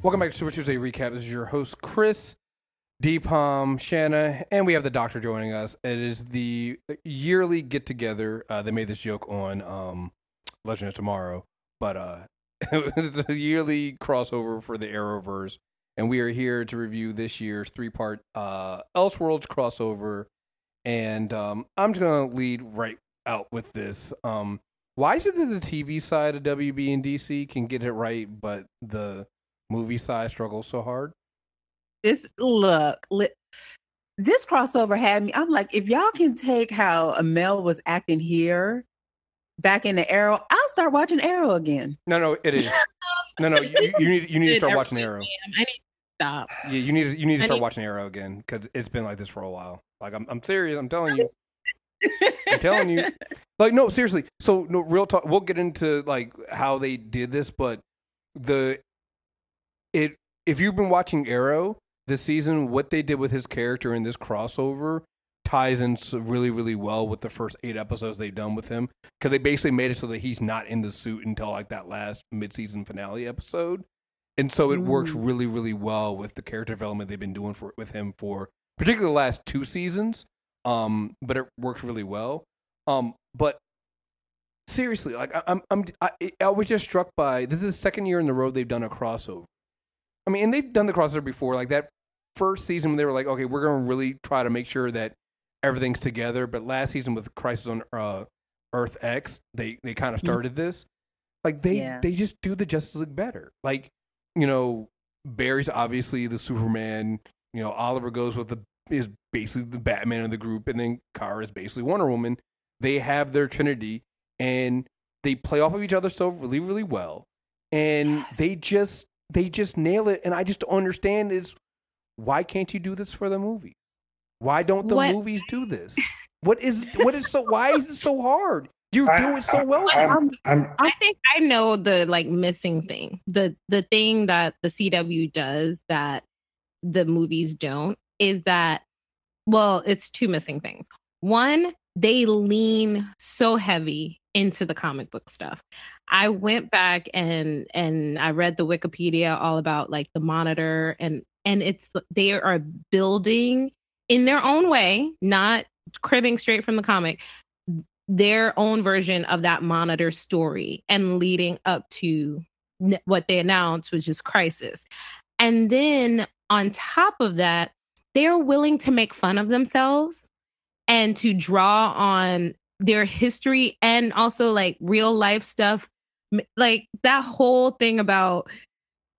Welcome back to Super Tuesday Recap. This is your host, Kriss, Dpalm, Shanna, and we have the Doctor joining us. It is the yearly get-together. They made this joke on Legend of Tomorrow, but it's a yearly crossover for the Arrowverse, and we are here to review this year's three-part Elseworlds crossover, and I'm just going to lead right out with this. Why is it that the TV side of WB and DC can get it right, but the movie side struggles so hard? This crossover had me. I'm like, if y'all can take how Amel was acting here back in the Arrow, I'll start watching Arrow again. No, it is. No, you need to start watching Arrow. I need to stop. Yeah, you need to start watching Arrow again because it's been like this for a while. Like I'm serious. I'm telling you. I'm telling you. Like, no, seriously. So, no, real talk. We'll get into like how they did this, but if you've been watching Arrow this season, what they did with his character in this crossover ties in really, really well with the first 8 episodes they've done with him, because they basically made it so that he's not in the suit until like that last mid-season finale episode, and so it works really, really well with the character development they've been doing with him for particularly the last 2 seasons. But it works really well. But seriously, like I was just struck by, this is the second year in a row they've done a crossover. I mean, and they've done the crossover before, like that first season when they were like, okay, we're going to really try to make sure that everything's together. But last season with Crisis on Earth X, they kind of started this. Like they just do the Justice League better. Like, you know, Barry's obviously the Superman. You know, Oliver goes with is basically the Batman of the group, and then Kara is basically Wonder Woman. They have their Trinity, and they play off of each other so really, really well. And they just nail it. And I just don't understand is, why can't you do this for the movie? Why don't the movies do this? Why is it so hard? You do it so well. I think I know the missing thing. The thing that the CW does that the movies don't is that, well, it's 2 missing things. One, they lean so heavy into the comic book stuff. I went back and I read the Wikipedia all about like the Monitor, and it's, they are building in their own way, not cribbing straight from the comic, their own version of that Monitor story and leading up to what they announced, which is Crisis. And then on top of that, they're willing to make fun of themselves and to draw on their history and also like real life stuff. Like that whole thing about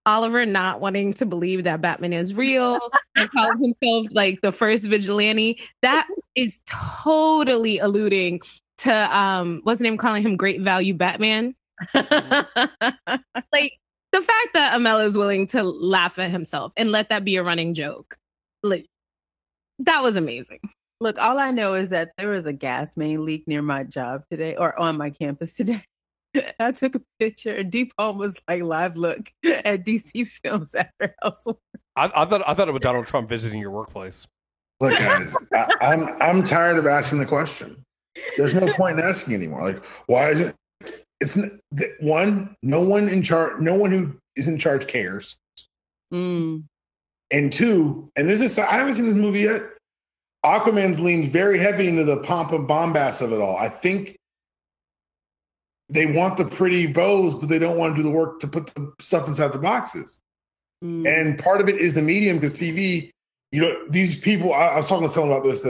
Oliver not wanting to believe that Batman is real and calling himself like the first vigilante. That is totally alluding to what's the name, calling him Great Value Batman. Like the fact that Amel is willing to laugh at himself and let that be a running joke. Like, that was amazing. Look, all I know is that there was a gas main leak near my job today, or on my campus today. I took a picture, and Dpalm was like, live look at DC Films after Elseworlds. I thought it was Donald Trump visiting your workplace. Look, guys, I'm tired of asking the question. There's no point in asking anymore. Like, why is it? It's one. No one who is in charge cares. And 2, and this is, I haven't seen this movie yet. Aquaman's leaned very heavy into the pomp and bombast of it all. I think they want the pretty bows, but they don't want to do the work to put the stuff inside the boxes. And part of it is the medium, because TV, you know, these people, I was talking to someone about this,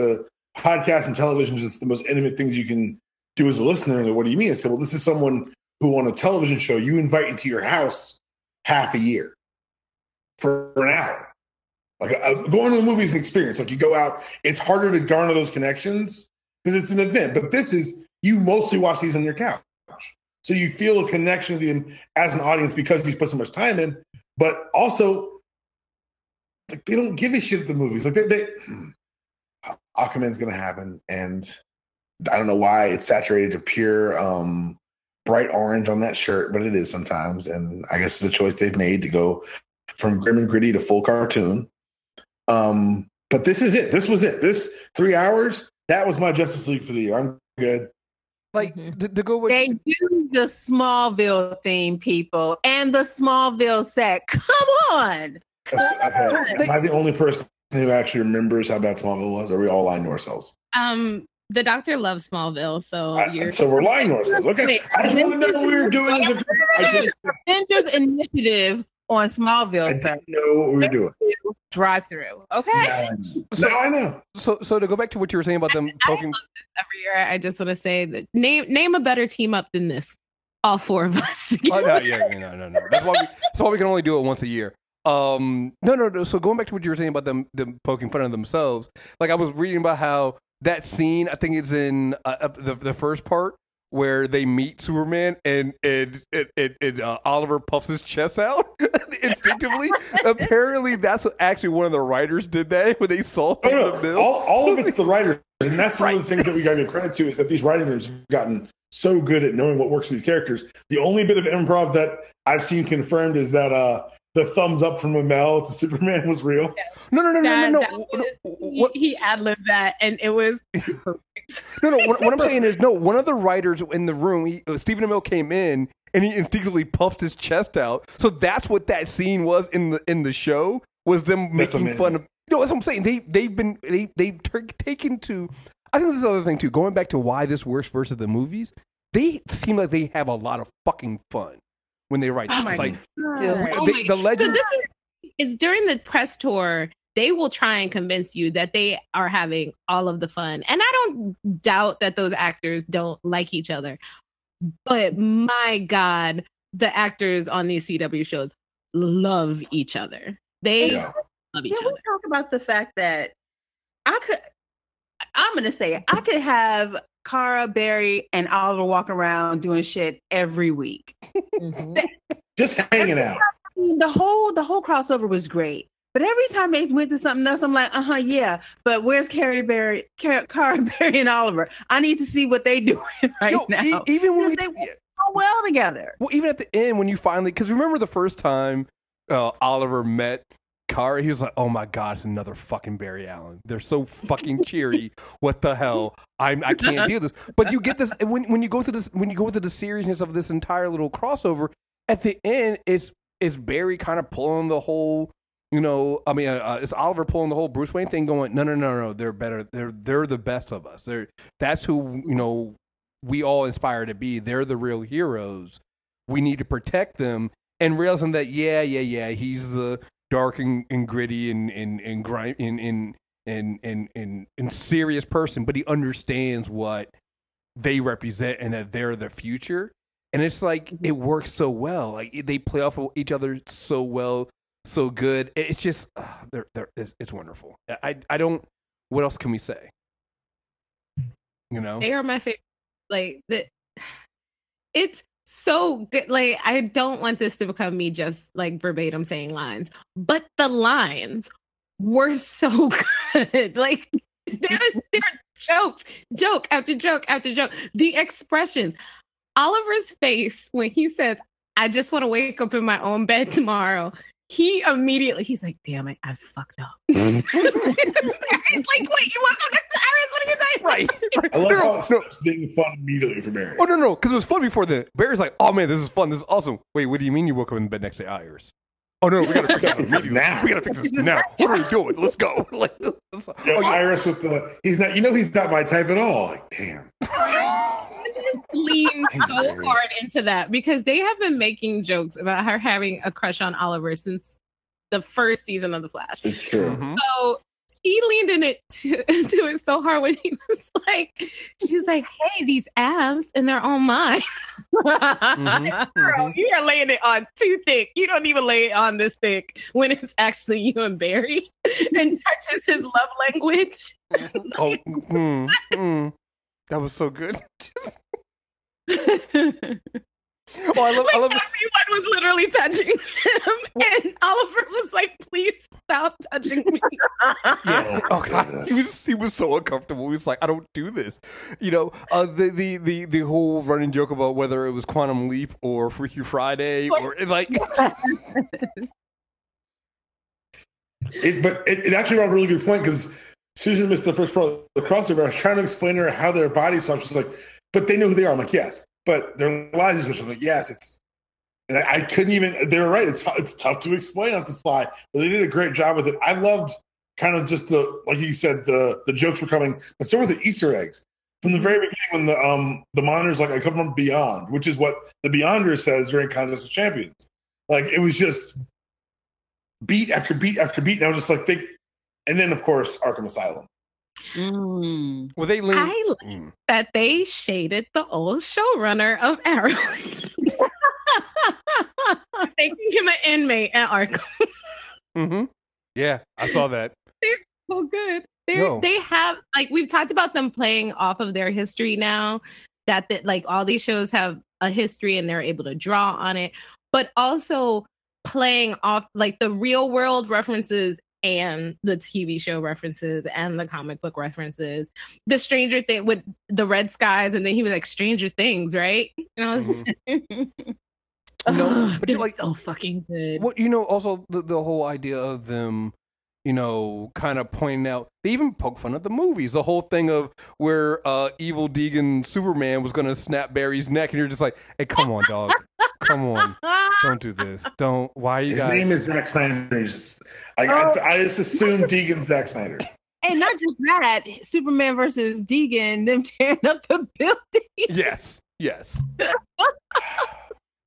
podcast and television is just the most intimate things you can do as a listener. And what do you mean? I said, well, this is someone who on a television show you invite into your house half a year for an hour. Like going to the movie is an experience. Like you go out, it's harder to garner those connections because it's an event. But this is, you mostly watch these on your couch. So you feel a connection to them as an audience because you put so much time in. But also, like, they don't give a shit at the movies. Like Aquaman's going to happen. And I don't know why it's saturated to pure bright orange on that shirt, but it is sometimes. And I guess it's a choice they've made to go from grim and gritty to full cartoon. But this is it. This was it. This 3 hours, that was my Justice League for the year. I'm good. Like to go with They use the Smallville theme, people, and the Smallville set. Come on. Am I the only person who actually remembers how bad Smallville was? Or are we all lying to ourselves? The Doctor loves Smallville, so so we're lying to ourselves. Okay, I just want to know what we were doing as a group. Avengers Initiative on Smallville. I didn't know what we were doing. Drive through. Okay. So I know. So to go back to what you were saying about them poking. I love this every year. I just want to say that name a better team up than this. All four of us together. Oh, no. That's why we can only do it once a year. No. So going back to what you were saying about them poking fun of themselves, like I was reading about how that scene, I think it's in the first part where they meet Superman and Oliver puffs his chest out instinctively. Apparently, that's what actually one of the writers did that when they saw the mill. All of it's the writers, and that's one of the things that we got to give credit to is that these writers have gotten so good at knowing what works for these characters. The only bit of improv that I've seen confirmed is that the thumbs up from Amel to Superman was real. No. He ad-libbed that, and it was perfect. No. What I'm saying is, no. One of the writers in the room, Stephen Amell, came in and he instinctively puffed his chest out. So that's what that scene was in the show. Was them making fun of. You know, that's what I'm saying. They've taken to. I think this is the other thing too. Going back to why this works versus the movies, they seem like they have a lot of fucking fun when they write. It's like the legend. So it's during the press tour. They will try and convince you that they are having all of the fun. And I don't doubt that those actors don't like each other. But my God, the actors on these CW shows love each other. They love each other. Can we talk about the fact that I'm going to say it, I could have Cara, Barry, and Oliver walk around doing shit every week. Just hanging out. The whole crossover was great. But every time they went to something else, I'm like, yeah. But where's Cara, Barry, and Oliver? I need to see what they doing now. Even when they work so well together. Well, even at the end when you finally, because remember the first time Oliver met Cara, he was like, "Oh my God, it's another fucking Barry Allen. They're so fucking cheery. What the hell? I can't deal with this." But you get this when you go through this, when you go through the seriousness of this entire little crossover. At the end, it's Barry kind of pulling the whole. It's Oliver pulling the whole Bruce Wayne thing going, no, they're better. They're the best of us. That's who, we all aspire to be. They're the real heroes. We need to protect them. And realizing that, he's the dark and gritty and grime and serious person, but he understands what they represent and that they're the future. And it's like, it works so well. Like they play off of each other so well. So good. It's just, it's wonderful. I don't. What else can we say? They are my favorite. It's so good. Like I don't want this to become me just like verbatim saying lines, but the lines were so good. Like there are joke after joke after joke. The expressions, Oliver's face when he says, "I just want to wake up in my own bed tomorrow." He's like, "Damn it, I fucked up." Like, wait, you want to go next to Iris? What are you saying? Right. I love how it's being fun immediately for Barry. Oh, no, because it was fun before then. Barry's like, "Oh, man, this is fun. This is awesome." Wait, what do you mean you woke up in bed next to Iris? Oh, no, we got to fix this now. We got to fix this now. What are we doing? Let's go. Iris with he's not my type at all. Like, damn. Lean so hard into that because they have been making jokes about her having a crush on Oliver since the first season of The Flash. It's true. Mm-hmm. So he leaned into it so hard when she was like, "Hey, these abs and they're all mine." Girl, you are laying it on too thick. You don't even lay it on this thick when it's actually you and Barry and touches his love language. That was so good. I love everyone was literally touching him, and Oliver was like, "Please stop touching me." Yeah. Oh God, he was so uncomfortable. He was like, "I don't do this." The whole running joke about whether it was Quantum Leap or Freaky Friday or like. It actually brought a really good point because Susan missed the first part of the crossover. I was trying to explain to her how their body swaps. She's like, but they know who they are. I'm like, yes, but their lives switch. I'm like, yes, it's. And I couldn't even. They were right. It's tough to explain off the fly, but they did a great job with it. I loved kind of just like you said, the jokes were coming, but so were the Easter eggs from the very beginning when the monitor's like, I come from beyond, which is what the Beyonder says during Contest of Champions. Like it was just beat after beat after beat. And I was just like, and then of course Arkham Asylum. Well, I like that they shaded the old showrunner of Arrow. Making him an inmate at Arkham. Yeah, I saw that. They're so good. They have, like, we've talked about them playing off of their history now, that like all these shows have a history and they're able to draw on it, but also playing off like the real world references and the TV show references and the comic book references. The Stranger Thing with the red skies, and then he was like Stranger Things, right? And I was but you're like so fucking good. Well, also the whole idea of them, kind of pointing out, they even poke fun at the movies. The whole thing of where evil Deegan Superman was going to snap Barry's neck, and you're just like, hey, come on, dog. Come on. Don't do this. Don't. Why are you guys? His name is Zack Snyder. I just assumed Deegan's Zack Snyder. And not just that, Superman versus Deegan, them tearing up the building. Yes.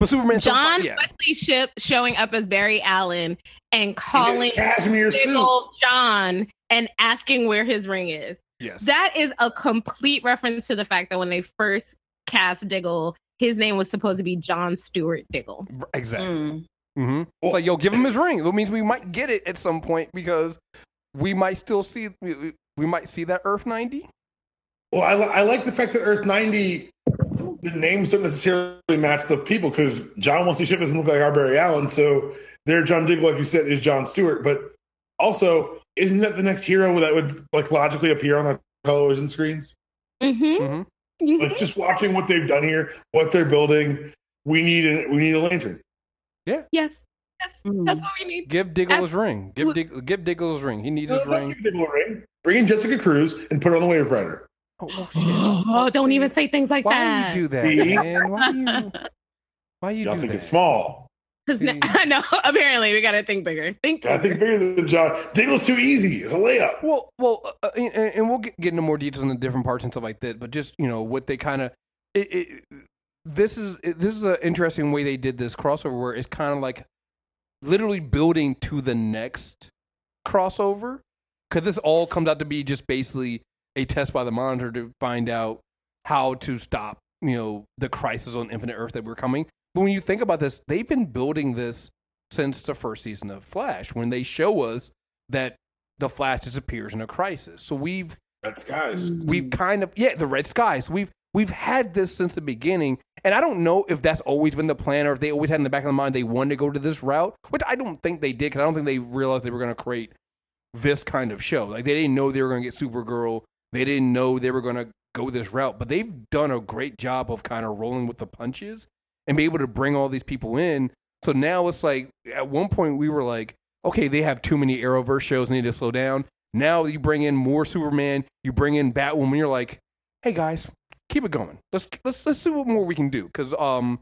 But Superman, John Wesley Shipp showing up as Barry Allen and calling big old John and asking where his ring is. Yes. That is a complete reference to the fact that when they first cast Diggle, his name was supposed to be John Stewart Diggle. Exactly. It's like, yo, give him his ring. That means we might get it at some point because we might still see that Earth 90. Well, I like the fact that Earth 90, the names don't necessarily match the people, because John Wesley Shipp doesn't look like our Barry Allen, so their John Diggle, like you said, is John Stewart. But also, isn't that the next hero that would like logically appear on the television screens? Like just watching what they've done here, what they're building, we need a lantern. Yeah. Yes. That's what we need. Give Diggle his ring. Give Diggle his ring. He needs his ring. Give Diggle a ring. Bring in Jessica Cruz and put her on the Wave Rider. Oh, shit. Oh, don't even say things like that. Why do you do that, man? Why you Y'all do think that? It's small. I know. Apparently, we got to think bigger. Think bigger than John. Diggle's too easy. It's a layup. Well, and we'll get into more details on the different parts and stuff like that. But just what they kind of this is an interesting way they did this crossover, where it's kind of like literally building to the next crossover, because this all comes out to be just basically a test by the Monitor to find out how to stop the crisis on Infinite Earth that we're coming. But when you think about this, they've been building this since the first season of Flash, when they show us that the Flash disappears in a crisis. So we've Red Skies. We've kind of the Red Skies. We've had this since the beginning, and I don't know if that's always been the plan or if they always had in the back of their mind they wanted to go to this route, which I don't think they did, because I don't think they realized they were going to create this kind of show. Like, they didn't know they were going to get Supergirl. They didn't know they were going to go this route, but they've done a great job of kind of rolling with the punches and be able to bring all these people in. So now it's like, at one point we were like, okay, they have too many Arrowverse shows, they need to slow down. Now you bring in more Superman, you bring in Batwoman, you're like, hey guys, keep it going. Let's see what more we can do, because I'm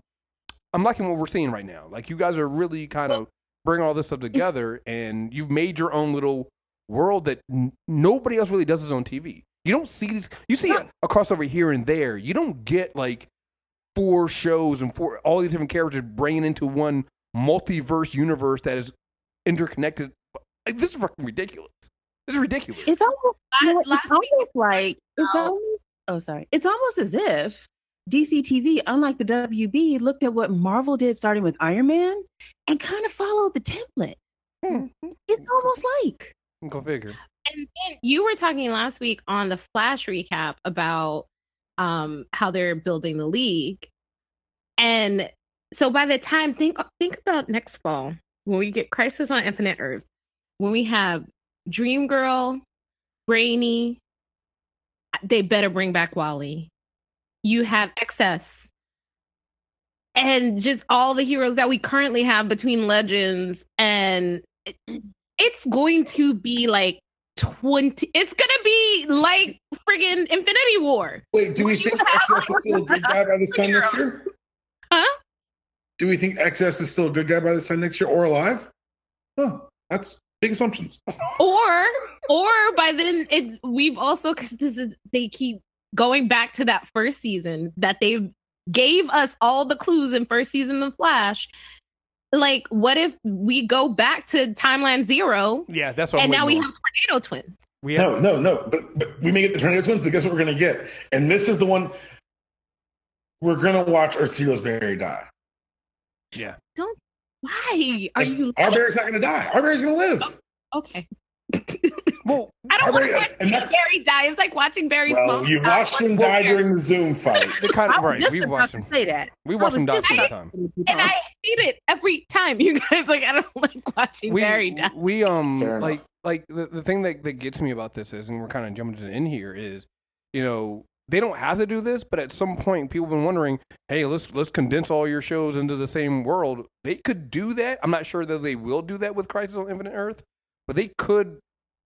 liking what we're seeing right now. Like, you guys are really kind of bringing all this stuff together, and you've made your own little world that nobody else really does this on TV. You don't see these. You see a crossover here and there. You don't get like 4 shows and all these different characters bringing into one multiverse universe that is interconnected. Like, this is fucking ridiculous. This is ridiculous. It's almost, It's almost as if DC TV, unlike the WB, looked at what Marvel did starting with Iron Man and kind of followed the template. It's almost like. Go figure. And then you were talking last week on the Flash recap about how they're building the League. And so by the time, think about next fall, when we get Crisis on Infinite Earths, when we have Dream Girl, Brainy, they better bring back Wally. You have Excess. And just all the heroes that we currently have between Legends, and it's going to be like 20. It's gonna be like friggin' Infinity War. Wait, do we think XS is still a good guy by this time next year? Huh? Do we think XS is still a good guy by this time next year or alive? Huh, that's big assumptions. Or by then we've also, because they keep going back to that first season that they gave us all the clues in first season of Flash. Like, what if we go back to timeline 0? Yeah, that's what. And now we have tornado twins. No. But we may get the tornado twins. But guess what we're gonna get? And this is the one we're gonna watch. Earth's heroes Barry die. Yeah. Don't. Why are you? Our Barry's not gonna die. Our Barry's gonna live. Okay. Well, I don't want to watch Barry die. It's like watching Barry's mom. You watched him die during the Zoom fight. Right. We watched him. Say that. We watched him die all the time. And I hate it every time. You guys, like, I don't like watching Barry die. We like the thing that gets me about this is, and we're kind of jumping in here, is, you know, they don't have to do this, but at some point people have been wondering, hey, let's condense all your shows into the same world. They could do that. I'm not sure that they will do that with Crisis on Infinite Earth, but they could,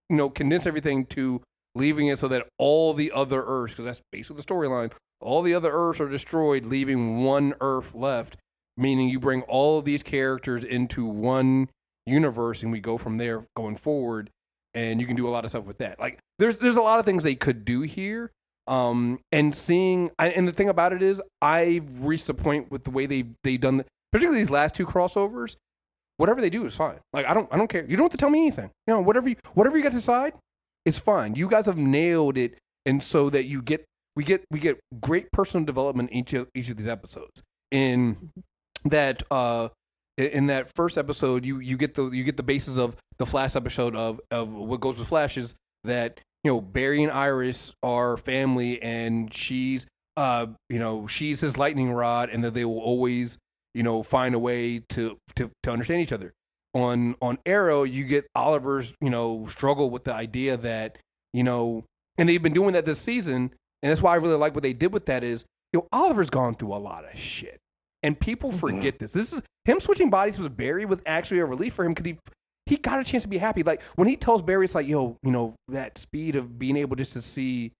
you know, condense everything to leaving it so that all the other Earths, because that's basically the storyline, all the other Earths are destroyed, leaving one Earth left, meaning you bring all of these characters into one universe and we go from there going forward, and you can do a lot of stuff with that. Like, there's a lot of things they could do here. And the thing about it is, I've reached the point with the way they've done, particularly these last 2 crossovers. Whatever they do is fine. Like, I don't care. You don't have to tell me anything. You know, whatever you got to decide is fine. You guys have nailed it, and so that we get great personal development in each of these episodes. In that first episode, you get the basis of the Flash episode of what goes with Flash is that, you know, Barry and Iris are family, and she's his lightning rod, and that they will always, you know, find a way to understand each other. On Arrow, you get Oliver's, you know, struggle with the idea that, you know, and they've been doing that this season, and that's why I really like what they did with that is, you know, Oliver's gone through a lot of shit, and people forget this. This is him switching bodies with Barry was actually a relief for him because he got a chance to be happy. Like, when he tells Barry, it's like, yo, you know, that speed of being able just to see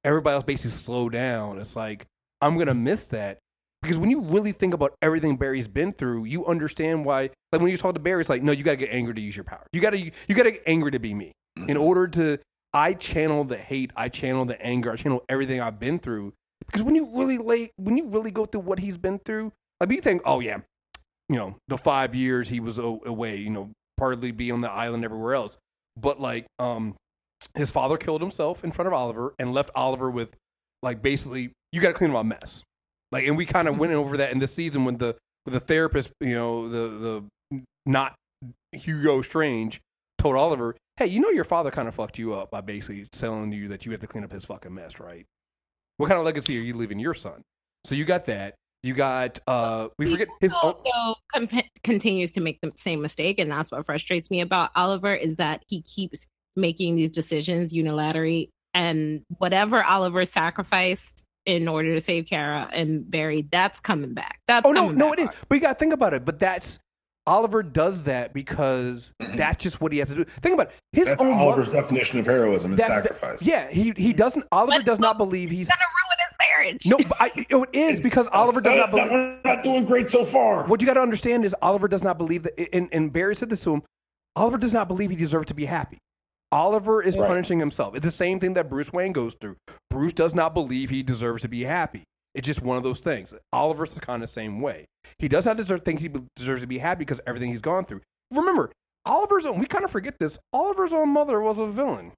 everybody else basically slow down. It's like, I'm gonna miss that. Because when you really think about everything Barry's been through, you understand why. Like, when you talk to Barry, it's like, no, you gotta get angry to use your power. You gotta get angry to be me. In order to, I channel the hate, I channel the anger, I channel everything I've been through. Because when you really go through what he's been through, like, you think, oh yeah, you know, the 5 years he was away, you know, partly be on the island everywhere else, but like, his father killed himself in front of Oliver and left Oliver with, like, basically, you gotta clean up my mess. Like, and we kind of went over that in this season when the therapist, you know, the not Hugo Strange told Oliver, hey, you know, your father kind of fucked you up by basically telling you that you have to clean up his fucking mess, right? What kind of legacy are you leaving your son? So you got that. You got, we forget his own. Continues to make the same mistake, and that's what frustrates me about Oliver is that he keeps making these decisions unilaterally, and whatever Oliver sacrificed in order to save Kara and Barry, that's coming back. It is. But you got to think about it. But that's Oliver does that because that's just what he has to do. Think about it. That's Oliver's definition of heroism and sacrifice. He doesn't. Oliver does not believe he's gonna ruin his marriage. No, it is because Oliver does not believe. We're not doing great so far. What you got to understand is Oliver does not believe that. And Barry said this to him. Oliver does not believe he deserves to be happy. Oliver is punishing himself. It's the same thing that Bruce Wayne goes through. Bruce does not believe he deserves to be happy. It's just one of those things. Oliver's the kind of same way. He does not think he deserves to be happy because of everything he's gone through. Remember, Oliver's own, we kind of forget this, Oliver's own mother was a villain.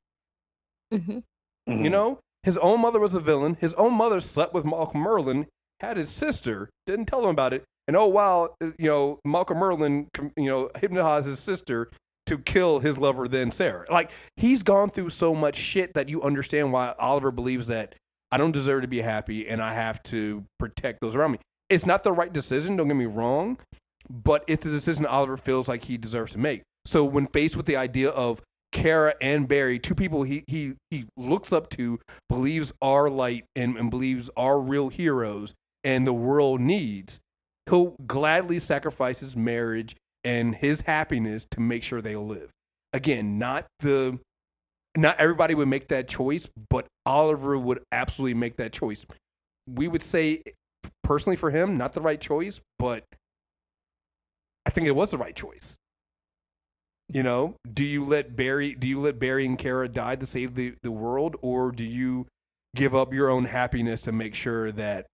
Mm-hmm. You know? His own mother was a villain. His own mother slept with Malcolm Merlyn, had his sister, didn't tell him about it. And oh, wow, you know, Malcolm Merlyn, you know, hypnotized his sister to kill his lover, then Sarah. Like, he's gone through so much shit that you understand why Oliver believes that I don't deserve to be happy and I have to protect those around me. It's not the right decision, don't get me wrong, but it's the decision Oliver feels like he deserves to make. So when faced with the idea of Kara and Barry, two people he looks up to, believes are light and believes are real heroes and the world needs, he'll gladly sacrifice his marriage and his happiness to make sure they live. Again, not the not everybody would make that choice, but Oliver would absolutely make that choice. We would say, personally for him, not the right choice, but I think it was the right choice. You know, do you let Barry and Kara die to save the world, or do you give up your own happiness to make sure that,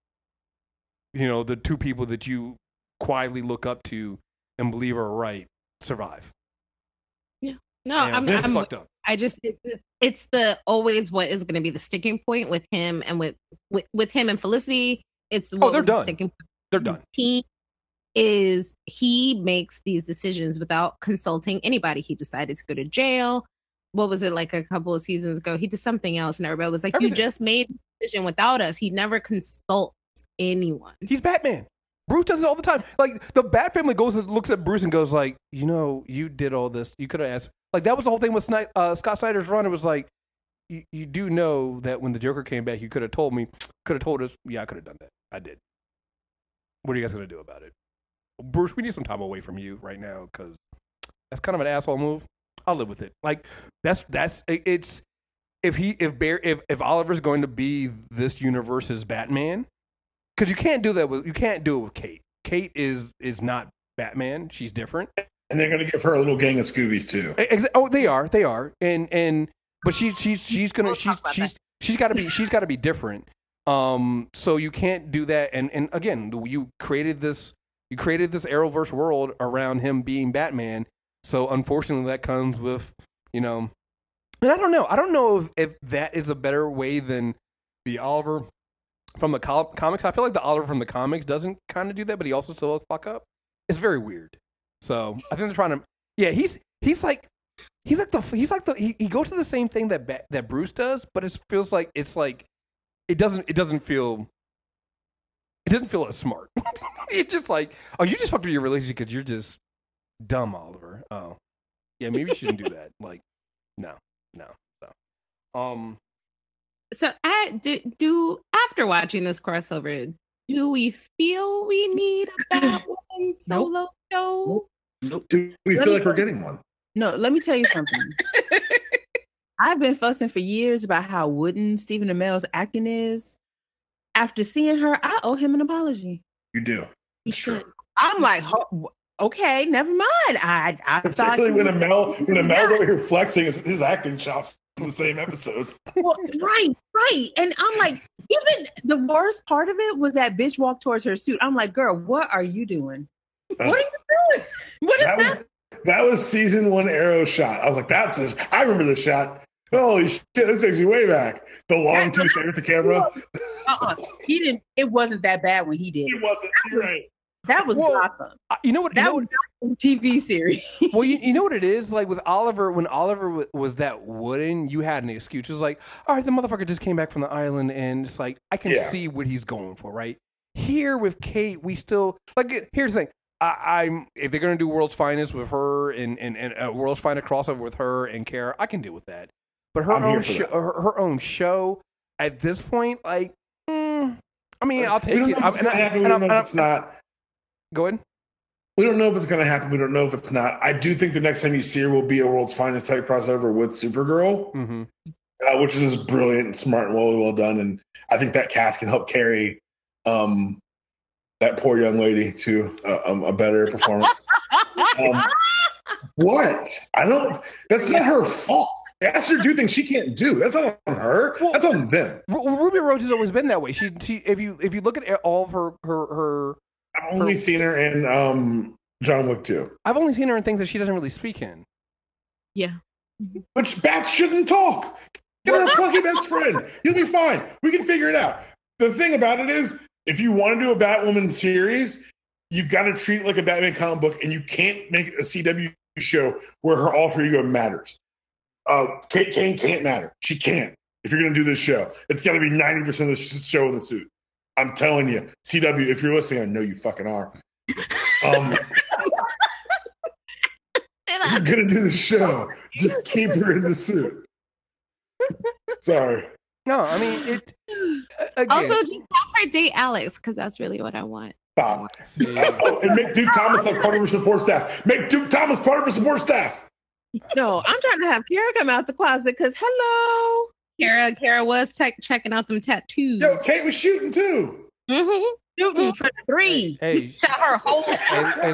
you know, the two people that you quietly look up to and believe are right survive? Yeah. No, I'm fucked up. I just it's the always what is going to be the sticking point with him and with him and Felicity. It's they're done. Sticking point. They're done. He makes these decisions without consulting anybody. He decided to go to jail. What was it, like a couple of seasons ago? He did something else, and everybody was like, "You just made the decision without us." He never consults anyone. He's Batman. Bruce does it all the time. Like, the Bat family goes and looks at Bruce and goes like, you know, you did all this. You could have asked. Like, that was the whole thing with Scott Snyder's run. It was like, you do know that when the Joker came back, you could have told me, could have told us, yeah, I could have done that. I did. What are you guys going to do about it? Bruce, we need some time away from you right now because that's kind of an asshole move. I'll live with it. Like, it's if Oliver's going to be this universe's Batman, because you can't do it with Kate. Kate is not Batman. She's different. And they're going to give her a little gang of Scoobies too. Oh, they are. And but she's got to be different. So you can't do that. And again, you created this Arrowverse world around him being Batman. So unfortunately, that comes with, you know, and I don't know if that is a better way than the Oliver from the comics. I feel like the Oliver from the comics doesn't kind of do that, but he also still fuck up. It's very weird. So I think they're trying to. Yeah, he goes to the same thing that Bruce does, but it feels like it doesn't feel as smart. It's just like, oh, you just fucked up your relationship because you're just dumb, Oliver. Oh, yeah, maybe you shouldn't do that. Like, no. So I do after watching this crossover, do we feel we need a Batwoman solo show? Nope. Do we feel like we're getting one? No, let me tell you something. I've been fussing for years about how wooden Stephen Amell's acting is. After seeing her, I owe him an apology. You do. You should. I'm like, okay, never mind. I particularly when Amel's over here flexing his acting chops in the same episode. Well, right. And I'm like, even the worst part of it was that bitch walked towards her suit. I'm like, girl, what are you doing? What are you doing? What is that? That was season 1 Arrow shot. I was like, I remember this shot. Holy shit, this takes me way back. The long two stare at the camera. He didn't. It wasn't that bad when he did. It wasn't. You're right. That was Gotham. You know what? That was a TV series. Well, you know what it is? Like with Oliver, when Oliver was that wooden, you had an excuse. It was like, all right, the motherfucker just came back from the island, and it's like, I can see what he's going for, right? Here with Kate, we still, like, here's the thing. I'm if they're going to do World's Finest with her and World's Finest crossover with her and Kara, I can deal with that. But her own show at this point, like, I mean, I'll take it. It's not. Go ahead. We don't know if it's going to happen. We don't know if it's not. I do think the next time you see her will be a World's Finest type crossover with Supergirl, which is brilliant and smart and well done. And I think that cast can help carry that poor young lady to a better performance. What? That's not her fault. Ask her to do things she can't do. That's not on her. Well, that's on them. Ruby Rose has always been that way. She if you look at all of her I've only seen her in John Wick 2. I've only seen her in things that she doesn't really speak in. Yeah. But bats shouldn't talk. Get her a plucky best friend. You'll be fine. We can figure it out. The thing about it is, if you want to do a Batwoman series, you've got to treat it like a Batman comic book, and you can't make a CW show where her alter ego matters. Kate Kane can't matter. She can't. If you're going to do this show, it's got to be 90% of the show in the suit. I'm telling you, CW, if you're listening, I know you fucking are. If you're going to do the show, just keep her in the suit. Sorry. No, I mean, it. Also, just have her date Alex, because that's really what I want. Stop. And make Duke Thomas like part of her support staff. Make Duke Thomas part of her support staff. No, I'm trying to have Kara come out the closet because hello. Kara was checking out them tattoos. Yo, Kate was shooting too. Mm-hmm. Shooting for 3. Hey, Shot her whole. hey,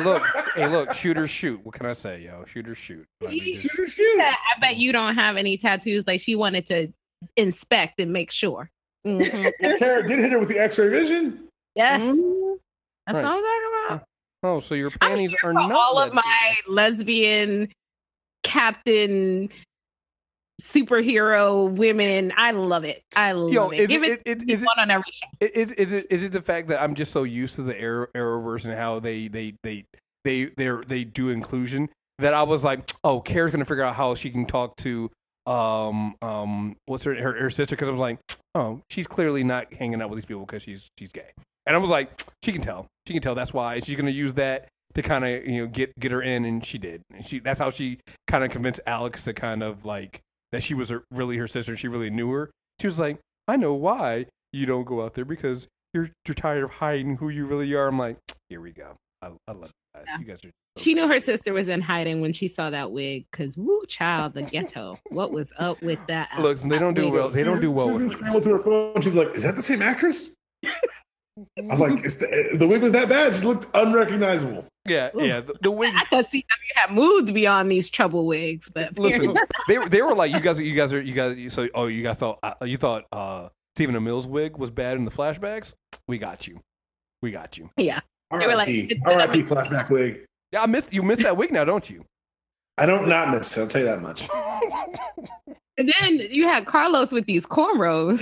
look, shooters shoot. What can I say, yo? Shooters shoot. I bet you don't have any tattoos. Like she wanted to inspect and make sure. Mm-hmm. Well, Kara did hit her with the X-ray vision. Yes, Mm-hmm. that's what I'm talking about. Oh, so your panties are not all of my lesbian captain superhero women. I love it. I love it. Give it one on every show. Is it the fact that I'm just so used to the Arrowverse and how they do inclusion that I was like, oh, Kara's gonna figure out how she can talk to what's her sister, because I was like, oh, she's clearly not hanging out with these people because she's gay, and I was like, she can tell that's why she's gonna use that to kind of get her in, and she did, and that's how she kind of convinced Alex to kind of like that she was really her sister and she really knew her. She was like, I know why you don't go out there, because you're tired of hiding who you really are. I'm like, here we go. I love that. Yeah. You guys are. She knew her sister was in hiding when she saw that wig, because woo, child, the ghetto. What was up with that? Look, they don't do well. They don't do well. Susan scrambled to her phone. She's like, "Is that the same actress?" I was like, "The wig was that bad? She looked unrecognizable." Yeah, yeah. The wigs. I thought CW had moved beyond these trouble wigs, but listen, they were like, you guys. So, you guys thought you thought Stephen Amell's wig was bad in the flashbacks. We got you. Yeah. They were like, R.I.P. flashback wig. Yeah, you missed that wig now, don't you? I don't not miss it. I'll tell you that much. And then you had Carlos with these cornrows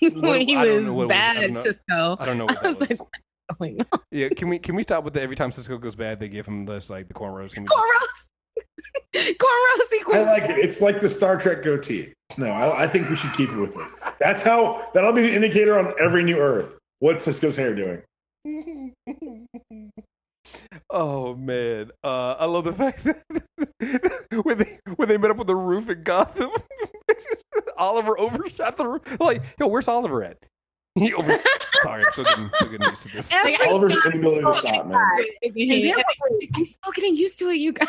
when he was bad at Cisco. I don't know what that was. Like, what's going on? Yeah, can we stop with the every time Cisco goes bad, they give him this like the cornrows? Cornrows. I like it. It's like the Star Trek goatee. No, I think we should keep it with this. That'll be the indicator on every new Earth. What's Cisco's hair doing? Oh man, I love the fact that when they met up with the roof in Gotham, Oliver overshot the roof. Like, yo, where's Oliver at? Sorry, I'm still getting used to this. Oliver's inability to stop, man. I'm still getting used to it, you guys.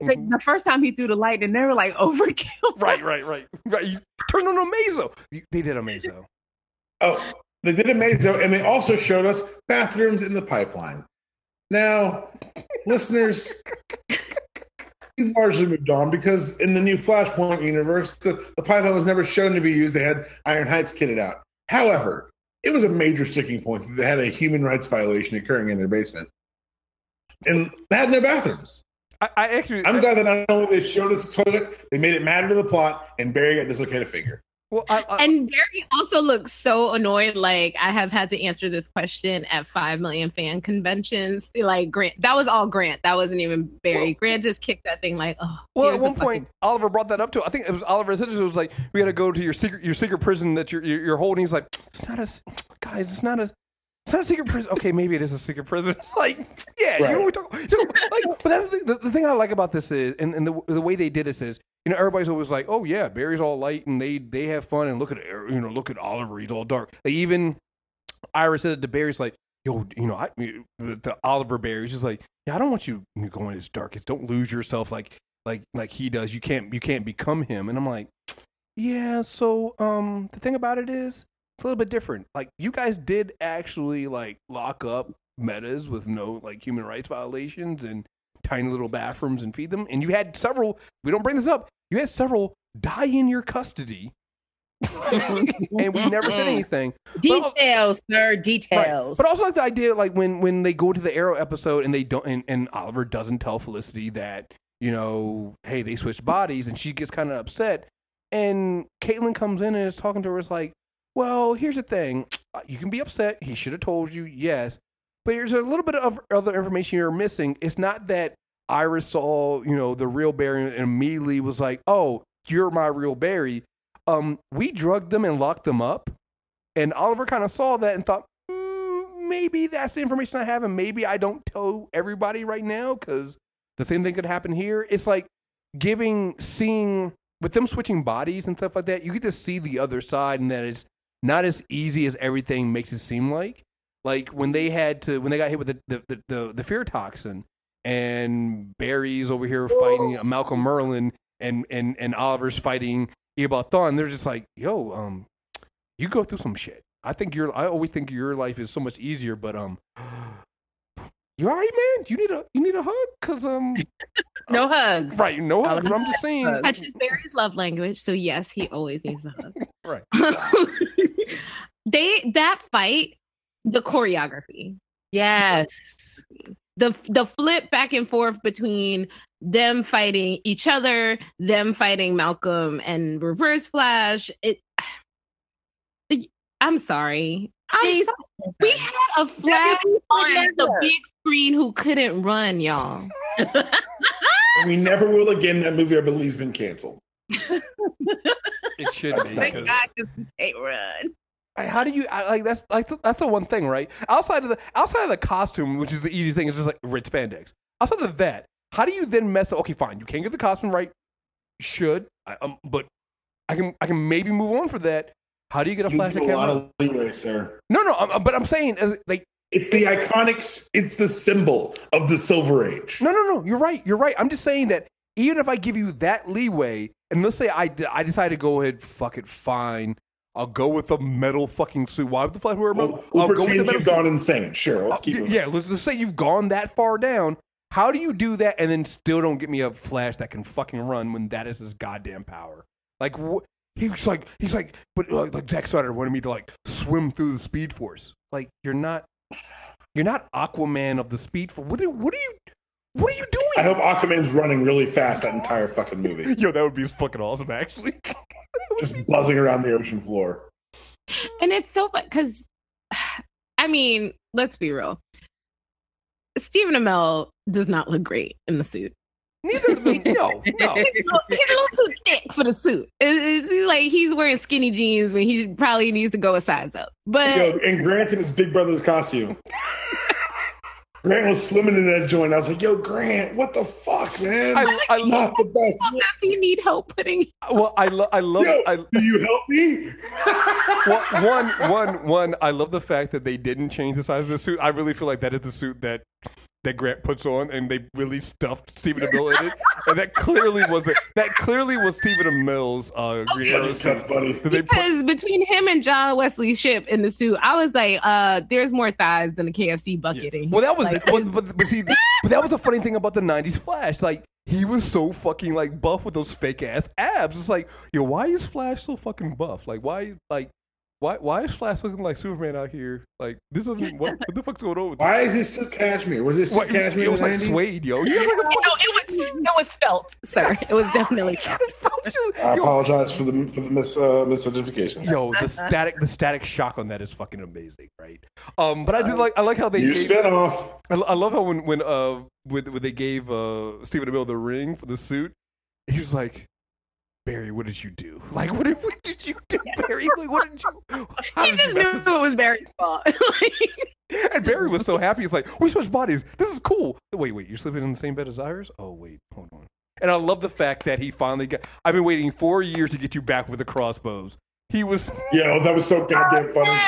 Like, the first time he threw the light, and they were like, overkill. Right. You turned on a Mazo. They did a Mazo. Oh, they did a Mazo, and they also showed us bathrooms in the pipeline. Now, listeners, we've largely moved on because in the new Flashpoint universe, the pipeline was never shown to be used. They had Iron Heights kitted out. However, it was a major sticking point that they had a human rights violation occurring in their basement. And they had no bathrooms. I'm glad that not only they showed us the toilet, they made it matter to the plot, and Barry got dislocated a finger. Well, and Barry also looks so annoyed. Like, I have had to answer this question at 5 million fan conventions. Like, Grant, that was all Grant. That wasn't even Barry. Grant just kicked that thing like, oh. Well, at one point, Oliver brought that up too. I think it was Oliver said it was like, we got to go to your secret prison that you're holding. He's like, it's not a secret prison. Okay, maybe it is a secret prison. It's like, yeah, right. You know what we're talking. Like, but that's the thing I like about this is, and the way they did this is, everybody's always like, oh yeah, Barry's all light and they have fun, and look at Oliver, he's all dark. Like, even Iris said it to Barry's like, yo, the Oliver Barry's just like, yeah, I don't want you going as dark as, don't lose yourself like he does. You can't become him. And I'm like, yeah. So the thing about it is, it's a little bit different. Like, you guys did actually like lock up metas with no like human rights violations and tiny little bathrooms and feed them. And you had several, we don't bring this up, you had several die in your custody. And we never said anything. Details, sir, details. Right. But also like the idea, like when they go to the Arrow episode and they don't, and Oliver doesn't tell Felicity that, hey, they switched bodies, and she gets kind of upset. And Caitlin comes in and is talking to her, is like, well, here's the thing. You can be upset. He should have told you, yes. But there's a little bit of other information you're missing. It's not that Iris saw, the real Barry and immediately was like, oh, you're my real Barry. We drugged them and locked them up. And Oliver kind of saw that and thought, maybe that's the information I have, and maybe I don't tell everybody right now, because the same thing could happen here. It's like seeing, with them switching bodies and stuff like that, you get to see the other side, and that it's not as easy as everything makes it seem like. Like when they got hit with the fear toxin, and Barry's over here fighting Malcolm Merlin, and Oliver's fighting Eobard Thawne. They're just like, yo, you go through some shit. I always think your life is so much easier, but you all right, man? You need a hug? Cause no hugs. Right, no hugs. But I'm just saying. Touch is Barry's love language, so yes, he always needs a hug. Right. That fight, the choreography. Yes. The flip back and forth between them fighting each other, them fighting Malcolm and Reverse Flash. I'm sorry. We had a Flash on the big screen who couldn't run, y'all. We never will again. That movie, I believe, has been canceled. It should be. Thank God, because he can't run. How do you that's the one thing, right? Outside of the costume, which is the easiest thing, is just like red spandex. Outside of that, how do you then mess up? Okay, fine, you can't get the costume right. You should, but I can maybe move on for that. How do you get a Flash that can't run? A lot of leeway, sir. No, but I'm saying like it's the iconics. It's the symbol of the Silver Age. No. You're right. I'm just saying that even if I give you that leeway, and let's say I decide to go ahead, fuck it, fine. I'll go with the metal fucking suit. Why would the Flash wear a metal? We'll pretend you've gone insane. Sure, let's keep it. Yeah, let's say you've gone that far down. How do you do that and then still don't get me a Flash that can fucking run when that is his goddamn power? Like, he's like, but like Zack Snyder wanted me to like swim through the Speed Force. Like, you're not Aquaman of the Speed Force. What are you doing? I hope Aquaman's running really fast that entire fucking movie. Yo, that would be fucking awesome, actually. Just buzzing around the ocean floor. And it's so fun because, I mean, let's be real. Stephen Amell does not look great in the suit. Neither of them. No. He's a little too thick for the suit. It's like he's wearing skinny jeans when he probably needs to go a size up. But and Grant's in his big brother's costume. Grant was swimming in that joint. I was like, yo, Grant, what the fuck, man? I love the best. Does he need help putting? Well, I love. Yo, do you help me? One. I love the fact that they didn't change the size of the suit. I really feel like that is the suit that Grant puts on, and they really stuffed Stephen Amell in it, and that clearly was Stephen Amell's Green Arrow suit. Because between him and John Wesley Shipp in the suit, I was like, there's more thighs than a KFC bucket. Yeah. Well, that was like, but that was the funny thing about the '90s Flash. Like, he was so fucking like buff with those fake ass abs. It's like, yo, why is Flash so fucking buff? Like, why is Flash looking like Superman out here? Like, this doesn't. What the fuck's going on with this? Why is this still cashmere? Was this cashmere? It was like suede, yo. It was felt, sir. It was definitely felt. I apologize for the misidentification. Yo, the static shock on that is fucking amazing, right? But I like how they spin off. I love how when they gave Stephen Amell the ring for the suit, he was like, Barry, what did you do? Like, what did you do, Barry? Like, what did you? He just knew it was Barry's fault. And Barry was so happy. He's like, we switched bodies. This is cool. Wait, you're sleeping in the same bed as Iris? Oh, wait, hold on. And I love the fact that he finally got. I've been waiting 4 years to get you back with the crossbows. He was. Yeah, that was so goddamn funny.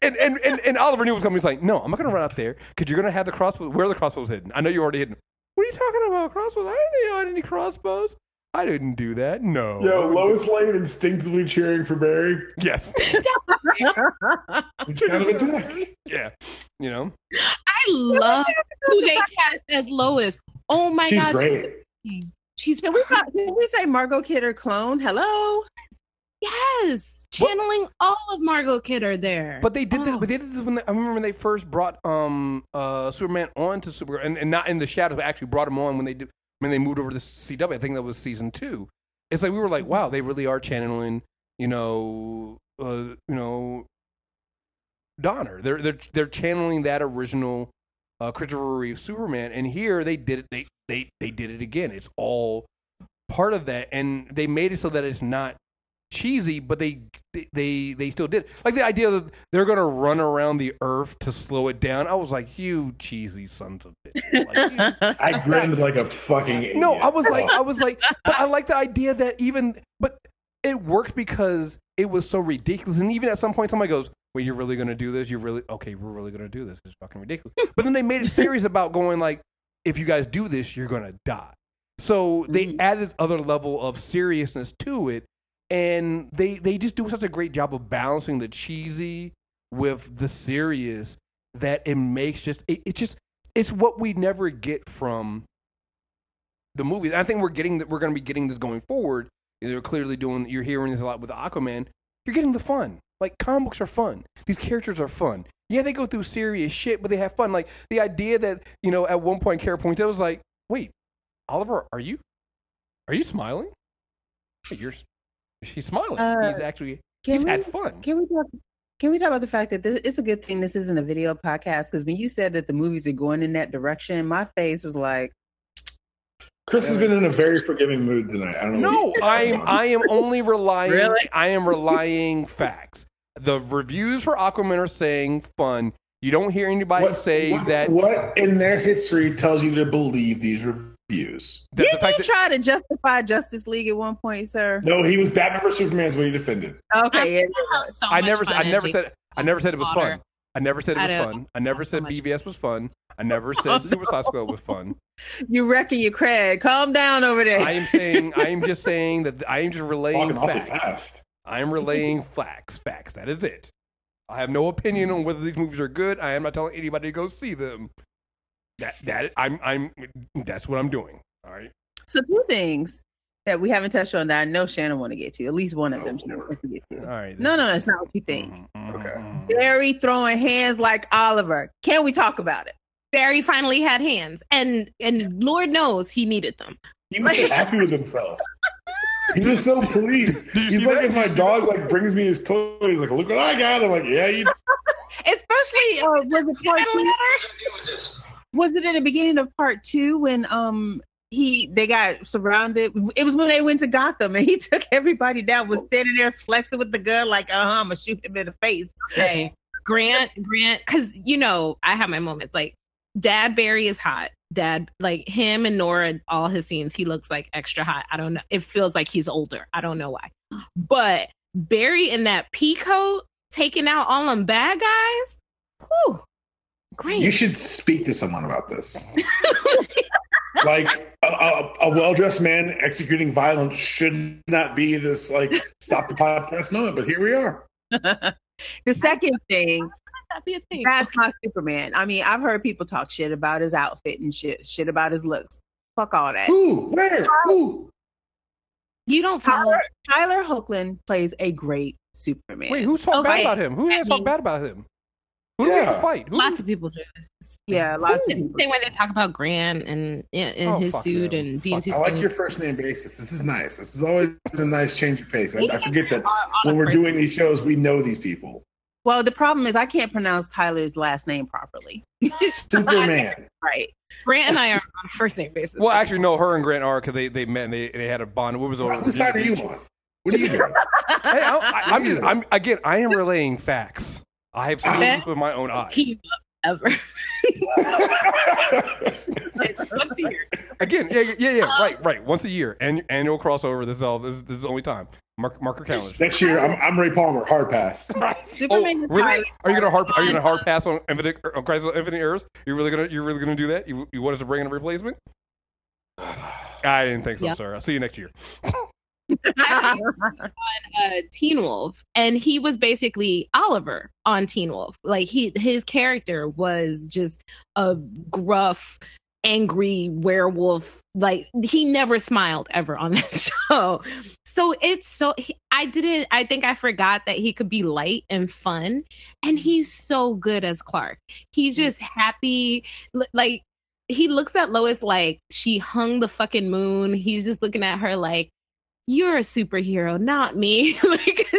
And Oliver knew what was coming. He's like, no, I'm not gonna run out there because you're gonna have the crossbows. Where are the crossbows hidden? I know you're already hidden. What are you talking about? Crossbows? I didn't know you had any crossbows. I didn't do that. No. Yo, Lois Lane instinctively cheering for Barry. Yes. It's kind of a dick. Yeah. You know. I love who they cast as Lois. Oh my God. She's great. She's been. Can we say Margot Kidder clone? Hello. Yes. Channeling all of Margot Kidder there. But they did this. But they did this I remember when they first brought Superman on to Supergirl, and not in the shadows, but actually brought him on when they moved over to CW. I think that was season 2. It's like we were like, wow, they really are channeling, Donner. They're channeling that original Christopher Reeve Superman, and here they did it. They did it again. It's all part of that, and they made it so that it's not cheesy, but they still did. Like the idea that they're gonna run around the earth to slow it down. I was like, you cheesy sons of bitches. Like, I grinned like a fucking idiot. No, I was like, but I like the idea that but it worked because it was so ridiculous. And even at some point, somebody goes, wait, you're really gonna do this? We're really gonna do this. It's fucking ridiculous. But then they made it serious about going like, if you guys do this, you're gonna die. So they added this other level of seriousness to it, and they just do such a great job of balancing the cheesy with the serious that it makes it's what we never get from the movies. And I think we're going to be getting this going forward. They're clearly you're hearing this a lot with Aquaman. You're getting the fun. Like, comic books are fun. These characters are fun. Yeah, they go through serious shit, but they have fun. Like, the idea that, at one point, Kara pointed out, was like, wait, Oliver, are you smiling? Hey, she's smiling. He's had fun. Can we talk about the fact that it's a good thing this isn't a video podcast? Because when you said that the movies are going in that direction, my face was like, Kriss has been in a very forgiving mood tonight. I don't know. No, I am only relying. Really? I am relying facts. The reviews for Aquaman are saying fun. You don't hear anybody say that. What in their history tells you to believe these reviews? Didn't he try to justify Justice League at one point, sir? No, he was Batman vs Superman is what he defended. Okay, I never said it was fun. I never said it was fun. I never said BVS was fun. I never said Suicide Squad was fun. You wrecking your cred. Calm down over there. I am just saying that I am just relaying facts. I am relaying facts. That is it. I have no opinion on whether these movies are good. I am not telling anybody to go see them. That's what I'm doing. All right. So 2 things that we haven't touched on that I know Shannon want to get to. At least one of them Shannon wants to get to. All right. No, that's not what you think. Okay. Barry throwing hands like Oliver. Can we talk about it? Barry finally had hands, and Lord knows he needed them. He was so happy with himself. He was so pleased. He's like, if my dog brings me his toy, he's like, look what I got. I'm like, yeah, you. Especially was it part 2? Was it in the beginning of part 2 when they got surrounded? It was when they went to Gotham and he took everybody down. Was standing there flexing with the gun like, I'm gonna shoot him in the face. Hey, Grant, because I have my moments. Like, Dad Barry is hot. Dad, like him and Nora, all his scenes, he looks like extra hot. I don't know. It feels like he's older. I don't know why. But Barry in that pea coat, taking out all them bad guys. Whew, great. You should speak to someone about this. Like a well-dressed man executing violence should not be this stop the podcast moment. But here we are. The second thing. That's my Superman. I mean, I've heard people talk shit about his outfit and shit about his looks. Fuck all that. Who? Where? Who? You don't follow. Tyler Hoechlin plays a great Superman. Wait, who's talking bad about him? Who has talked bad about him? Who do we have to fight? Lots of people do this. Yeah, lots of people. Same way they talk about Grant and in his suit and being too. I like your first name basis. This is nice. This is always a nice change of pace. I forget that when we're doing these shows, we know these people. Well, the problem is I can't pronounce Tyler's last name properly. Superman. Right. Grant and I are on a first name basis. Well, actually, no, her and Grant are because they met and they had a bond. What was over? Whose side are you on? What are you doing? Hey, I am relaying facts. I have seen this with my own eyes. Team up ever. Once a year. Again, yeah. Right. Once a year, annual crossover. This is the only time. Marker calendars. Next year, I'm Ray Palmer. Hard pass. Superman really? Are you gonna hard pass on Crisis on Infinite Earths? You're really gonna do that? You want us to bring in a replacement? I didn't think so, sir. I'll see you next year. on Teen Wolf, and he was basically Oliver on Teen Wolf. Like his character was just a gruff, angry werewolf. Like he never smiled ever on that show. So I think I forgot that he could be light and fun, and he's so good as Clark. He's just happy. Like he looks at Lois like she hung the fucking moon. He's just looking at her like, you're a superhero, not me. Like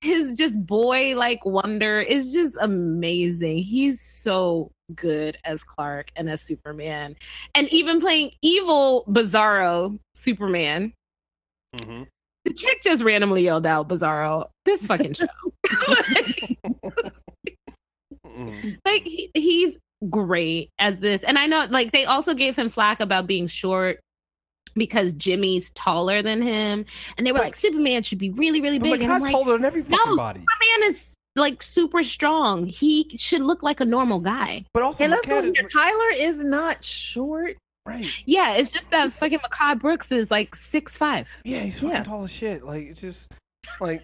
his just boy like wonder is just amazing. He's so good as Clark and as Superman, and even playing evil Bizarro Superman. Mm-hmm. The chick just randomly yelled out Bizarro this fucking show. Like he's great as this, and I know like they also gave him flack about being short because Jimmy's taller than him, and they were like, Superman should be really, really big. Like, and I'm like, taller than every fucking body. Superman is like super strong. He should look like a normal guy. But also, Hey, let's go McCad here. Tyler is not short. right? Yeah, it's just that fucking Mekhi Brooks is like 6'5". Yeah, he's fucking Yeah. tall as shit. Like, it's just like,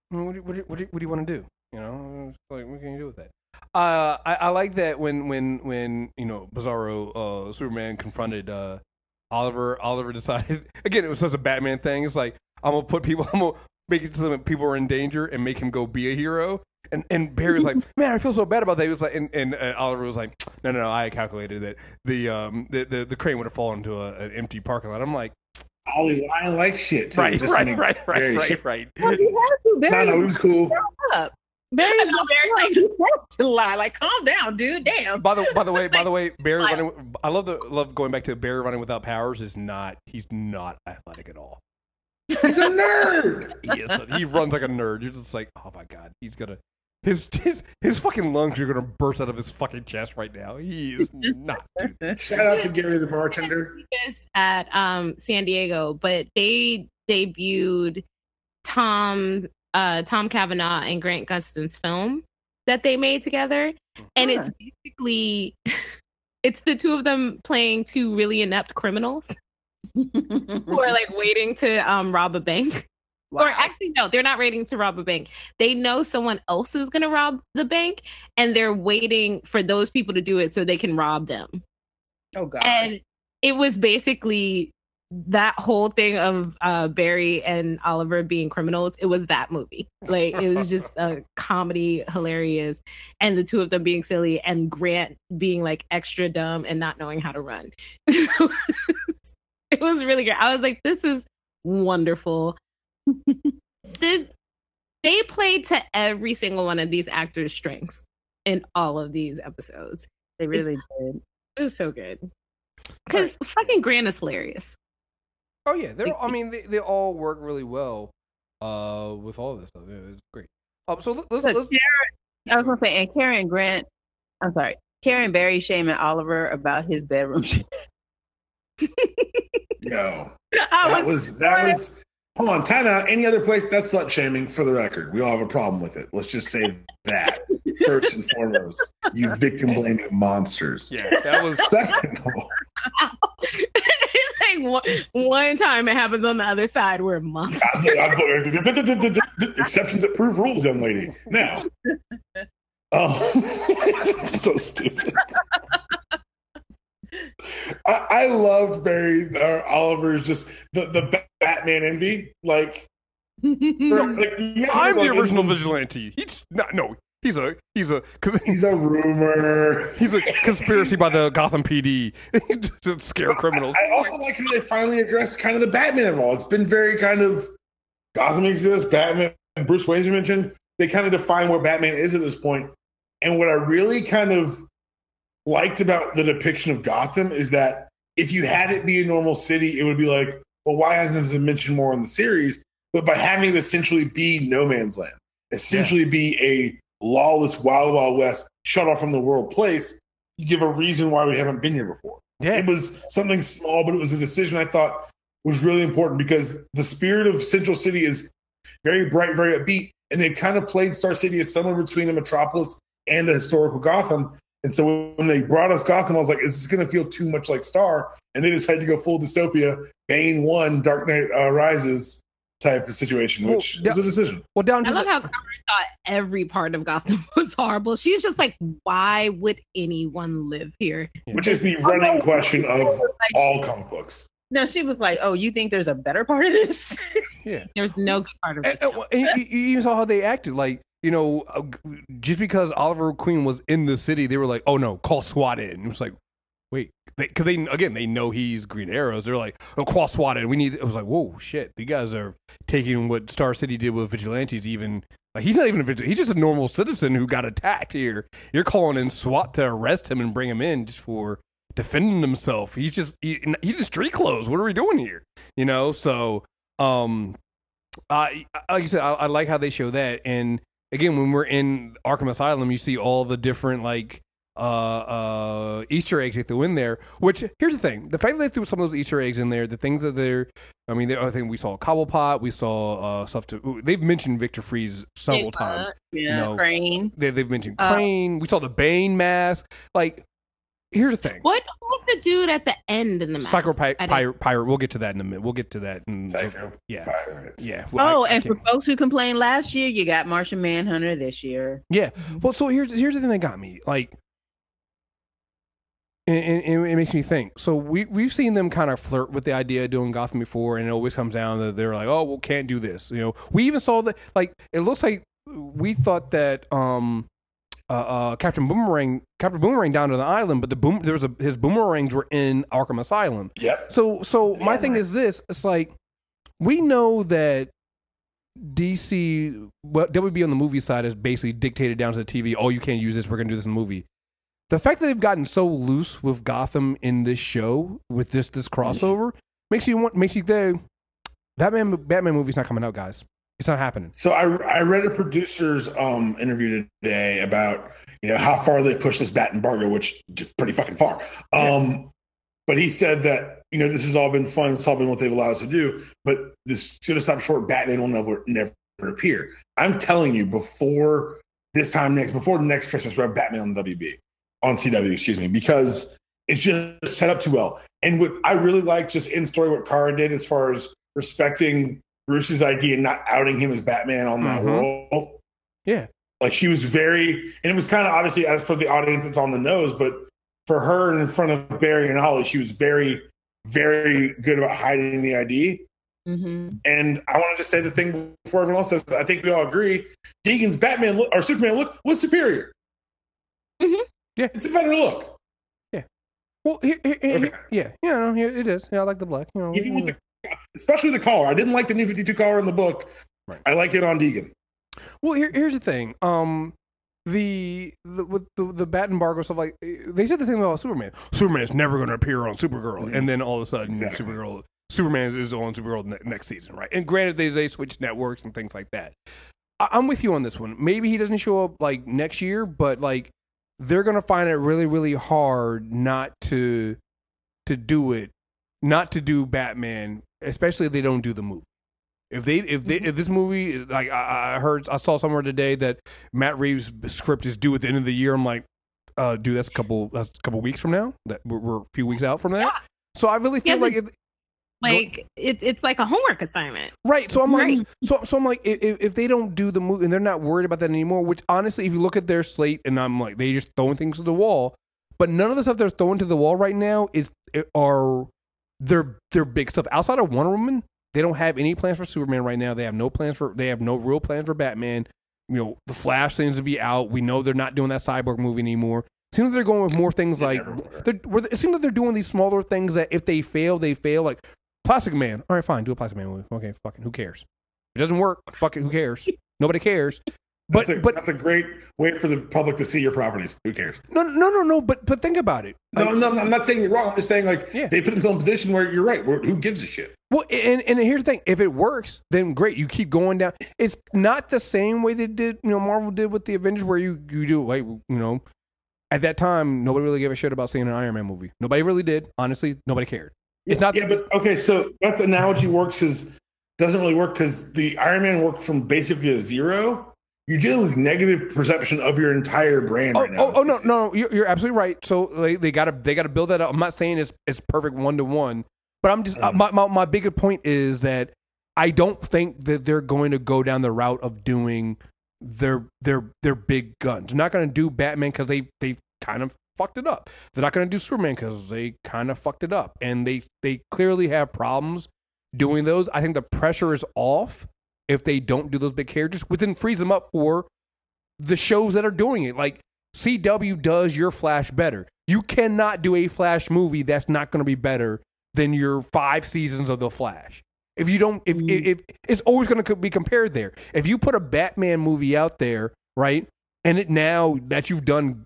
what do you want to do? You know, it's like, what can you do with that? I like that when Bizarro Superman confronted Oliver. Oliver decided again it was such a Batman thing. It's like I'm gonna make it so that people are in danger and make him go be a hero. And Barry was like, man, I feel so bad about that. He was like, and Oliver was like, no, I calculated that the crane would have fallen into an empty parking lot. I'm like, Ollie lying like shit. Too, right. Well, Well, you have to. No, Barry, it was cool. up. Barry's not very to lie. Like, calm down, dude. Damn. By the way, Barry running. I love going back to Barry running without powers. He's not athletic at all. He's a nerd. He runs like a nerd. You're just like, oh my god, he's gonna his fucking lungs are gonna burst out of his fucking chest right now. He is not. Dude. Shout out to Gary the bartender. This at San Diego, but they debuted Tom Cavanaugh and Grant Gustin's film that they made together, and it's basically it's the two of them playing two really inept criminals who are like waiting to rob a bank. Wow. Or actually, no, they're not waiting to rob a bank. They know someone else is going to rob the bank, and they're waiting for those people to do it so they can rob them. Oh god! And it was basically that whole thing of Barry and Oliver being criminals. It was that movie. Like, it was just a comedy, hilarious, and the two of them being silly, and Grant being like extra dumb and not knowing how to run. It was really great. I was like, this is wonderful. They played to every single one of these actors' strengths in all of these episodes. They really did. It was so good. Because fucking Grant is hilarious. Oh yeah, they all work really well with all of this stuff. It's great. So let's I was gonna say, and Karen Grant. I'm sorry, Karen Barry shaming Oliver about his bedroom shit. Yo, that was. Hold on, time out. Any other place, that's slut shaming. For the record, we all have a problem with it. Let's just say that first and foremost. You victim blaming monsters. Yeah, that was second of all. It's like one time it happens on the other side, we're monsters. Exceptions that prove rules, young lady. Now, so stupid. I loved Barry or Oliver's just the Batman envy. Like, I'm the original vigilante. He's not. No, he's a rumor. He's a conspiracy by the Gotham PD to scare criminals. I also like how they finally addressed kind of the Batman role. It's been very kind of Gotham exists, Batman, Bruce Wayne's mentioned. They kind of define where Batman is at this point. And what I really kind of liked about the depiction of Gotham is that if you had it be a normal city, it would be like, well, why hasn't it been mentioned more in the series? But by having it essentially be no man's land, essentially be a lawless Wild Wild West, shut off from the world place, you give a reason why we haven't been here before. Yeah. It was something small, but it was a decision I thought was really important because the spirit of Central City is very bright, very upbeat, and they kind of played Star City as somewhere between a metropolis and a historical Gotham. And so when they brought us Gotham, I was like, is this going to feel too much like Star? And they decided to go full dystopia, Bane 1, Dark Knight Rises type of situation, which was a decision. I love how Carmen thought every part of Gotham was horrible. She's just like, why would anyone live here? Which is the running question of all comic books. No, she was like, oh, you think there's a better part of this? Yeah. There's no good part of this. And you even saw how they acted. Like, just because Oliver Queen was in the city, they were like, oh no, call SWAT in. It was like, wait. Because they know he's Green Arrows. They're like, oh, call SWAT in. It was like, whoa, shit. You guys are taking what Star City did with vigilantes even. Like, he's not even a vigilante. He's just a normal citizen who got attacked here. You're calling in SWAT to arrest him and bring him in just for defending himself. He's in street clothes. What are we doing here? So, like you said, I like how they show that. And again, when we're in Arkham Asylum, you see all the different, like, Easter eggs they threw in there. Which here's the thing: the fact that they threw some of those Easter eggs in there, the things that they're, I mean, I think we saw Cobblepot, we saw stuff to. They've mentioned Victor Freeze several times. Yeah, Crane. They've mentioned Crane. We saw the Bane mask. Like, here's the thing: who's the dude at the end in the mask? Psycho Pirate. We'll get to that in a minute. We'll get to that. Pirates. Yeah. Well, and for folks who complained last year, you got Martian Manhunter this year. Yeah. Well, so here's the thing that got me. Like, and it makes me think. So we've seen them kind of flirt with the idea of doing Gotham before, and it always comes down to they're like, oh, well, can't do this. You know, we even saw that. Like, it looks like we thought that Captain Boomerang down to the island, but his boomerangs were in Arkham Asylum. Yep. So my thing is this: it's like we know that DC, what WB on the movie side is basically dictated down to the TV. Oh, you can't use this. We're gonna do this in the movie. The fact that they've gotten so loose with Gotham in this show, with this crossover, makes you think Batman movie's not coming out, guys. It's not happening. So I read a producer's interview today about how far they pushed this bat embargo, which is pretty fucking far. But he said that this has all been fun. It's all been what they've allowed us to do. But this should have stopped short. Batman will never appear. I'm telling you, before next Christmas, we have Batman on the WB. On CW, excuse me, because it's just set up too well. And what I really like just in story what Kara did as far as respecting Bruce's idea and not outing him as Batman on that role. Yeah. Like she was very, and it was kind of obviously as for the audience it's on the nose, but for her and in front of Barry and Holly, she was very, very good about hiding the ID. Mm-hmm. And I want to just say the thing before everyone else says, I think we all agree, Deegan's Batman look or Superman look was superior. Mm-hmm. Yeah, it's a better look. Yeah. Well, it is. Yeah, I like the black. Even with especially the collar. I didn't like the New 52 collar in the book. Right. I like it on Deegan. Well, here's the thing. With the bat embargo stuff, like they said the same about Superman. Superman's never going to appear on Supergirl, and then all of a sudden, Superman is on Supergirl next season, right? And granted, they switch networks and things like that. I'm with you on this one. Maybe he doesn't show up like next year, but like. They're gonna find it really, really hard not to do Batman, especially if they don't do the movie. If this movie, like I saw somewhere today that Matt Reeves' script is due at the end of the year. I'm like, dude, that's a couple weeks from now. That we're a few weeks out from that. Yeah. So I really feel it's like a homework assignment, right? So I'm like, if they don't do the movie and they're not worried about that anymore, which honestly, if you look at their slate, and I'm like, they just throwing things to the wall, but none of the stuff they're throwing to the wall right now are their big stuff. Outside of Wonder Woman, they don't have any plans for Superman right now. They have no real plans for Batman. The Flash seems to be out. We know they're not doing that Cyborg movie anymore. It seems like they're going with more things it seems like they're doing these smaller things that if they fail, they fail. Like Plastic Man. All right, fine. Do a Plastic Man movie. Okay, fucking who cares? If it doesn't work, fucking who cares? Nobody cares. But that's a great way for the public to see your properties. Who cares? No. But think about it. No, I'm not saying you're wrong. I'm just saying they put themselves in a position where you're right. Who gives a shit? Well, and here's the thing: if it works, then great. You keep going down. It's not the same way they did. Marvel did with the Avengers, where you do at that time nobody really gave a shit about seeing an Iron Man movie. Nobody really did. Honestly, nobody cared. It's not. Yeah, but okay. So that analogy works doesn't really work because the Iron Man worked from basically a zero. You're dealing with negative perception of your entire brand right now. No, you're absolutely right. So they gotta build that up. I'm not saying it's perfect 1-to-1, but I'm just my bigger point is that I don't think that they're going to go down the route of doing their big guns. They're not going to do Batman because they kind of fucked it up. They're not going to do Superman because they kind of fucked it up, and they clearly have problems doing those. I think the pressure is off. If they don't do those big characters, then frees them up for the shows that are doing it. Like CW does your Flash better. You cannot do a Flash movie that's not going to be better than your 5 seasons of the Flash. If you don't, if it's always going to be compared there. If you put a Batman movie out there, right, and it now that you've done,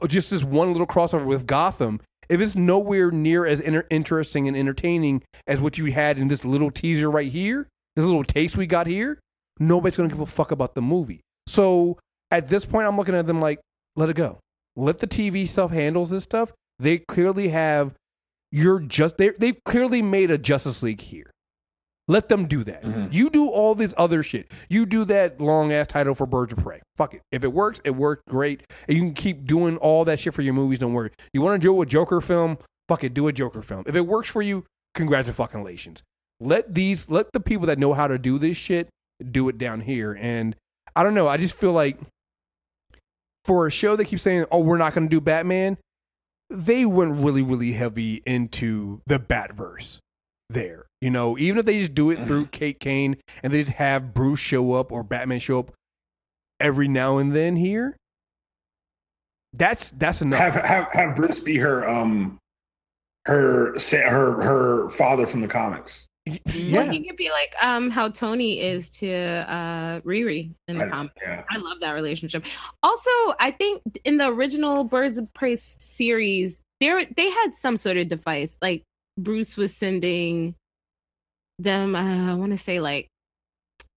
just this one little crossover with Gotham, if it's nowhere near as interesting and entertaining as what you had in this little teaser right here. This little taste we got here, nobody's going to give a fuck about the movie. So at this point, I'm looking at them like, let it go. Let the TV stuff handles this stuff. They clearly have they've clearly made a Justice League here. Let them do that. Mhm. You do all this other shit. You do that long ass title for Birds of Prey. Fuck it. If it works, it worked great. And you can keep doing all that shit for your movies. Don't worry. You want to do a Joker film? Fuck it. Do a Joker film. If it works for you, congratulations. Let the people that know how to do this shit do it down here. And I don't know. I just feel like for a show that keeps saying, "Oh, we're not going to do Batman," they went really, really heavy into the Batverse there. You know, even if they just do it through Kate Kane and they just have Bruce show up or Batman show up every now and then here, that's enough. Have Bruce be her father from the comics. Yeah. Well, he could be like how Tony is to Riri in the comics. Yeah. I love that relationship. Also, I think in the original Birds of Prey series, they had some sort of device. Like Bruce was sending them, I want to say like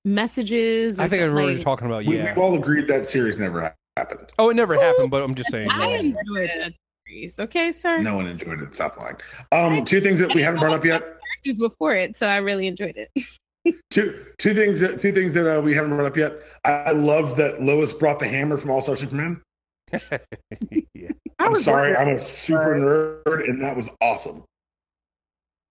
messages. I think I remember what you're talking about. We Yeah. all agreed that series never happened. Oh, it never happened, but I'm just saying. I enjoyed that series. Okay, sir. No one enjoyed it. Stop lying. Two things that we haven't brought up yet. Characters before it, so I really enjoyed it. Two things that we haven't brought up yet. I love that Lois brought the hammer from All Star Superman. Yeah. I'm sorry, I'm a super nerd, and that was awesome.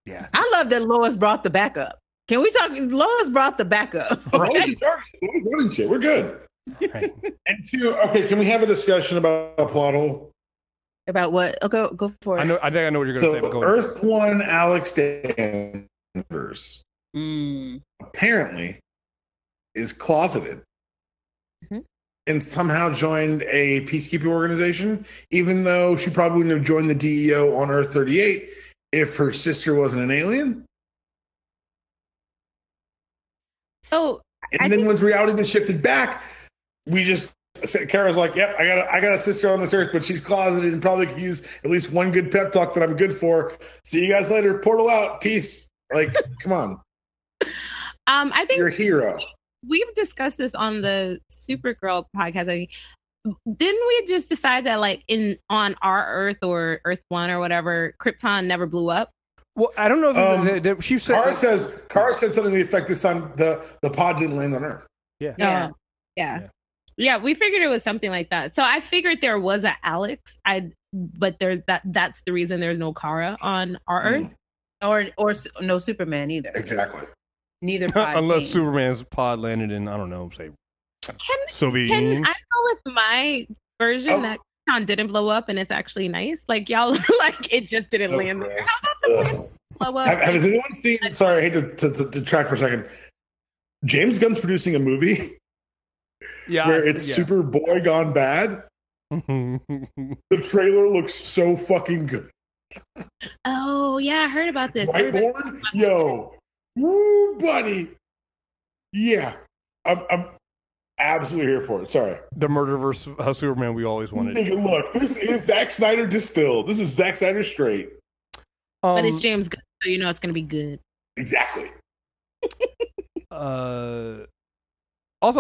Yeah. I love that Lois brought the backup. Can we talk? Lois brought the backup. Lois Okay? in charge. Lois running shit. We're good. Right. And two, okay, can we have a discussion about a plot hole? About what? Oh, go for it. I think I know what you're going to say. But So go ahead. Earth One Alex Danvers apparently is closeted and somehow joined a peacekeeping organization, even though she probably wouldn't have joined the DEO on Earth 38 if her sister wasn't an alien. So, And then once reality was shifted back, Kara's like, "Yep, I got a sister on this Earth, but she's closeted and probably could use at least one good pep talk that I'm good for. See you guys later. Portal out. Peace." Like, come on. I think You're a hero. we've discussed this on the Supergirl podcast. I think. Didn't we just decide that like on our Earth or Earth One or whatever, Krypton never blew up? Well, I don't know. She said. Kara said something to the effect this time the pod didn't land on Earth. Yeah. Yeah, we figured it was something like that. So I figured there was a Alex. But there's that's the reason there's no Kara on our Earth. Or no Superman either. Exactly. Neither pod Unless came. Superman's pod landed in, I don't know, say Soviet Can Union. I go with my version that Krypton didn't blow up and it's actually nice? Like y'all like it just didn't land there. How about the planet blow up? Has anyone seen? Sorry, I hate to track for a second. James Gunn's producing a movie where it's Superboy gone bad. The trailer looks so fucking good. Oh yeah, I heard about this. Whiteboard, yo, woo, buddy. Yeah, I'm absolutely here for it. Sorry, the Murderverse Superman we always wanted. Nigga, look, this is Zack Snyder distilled. This is Zack Snyder straight. But it's James Gunn, so you know it's gonna be good. Exactly. Also,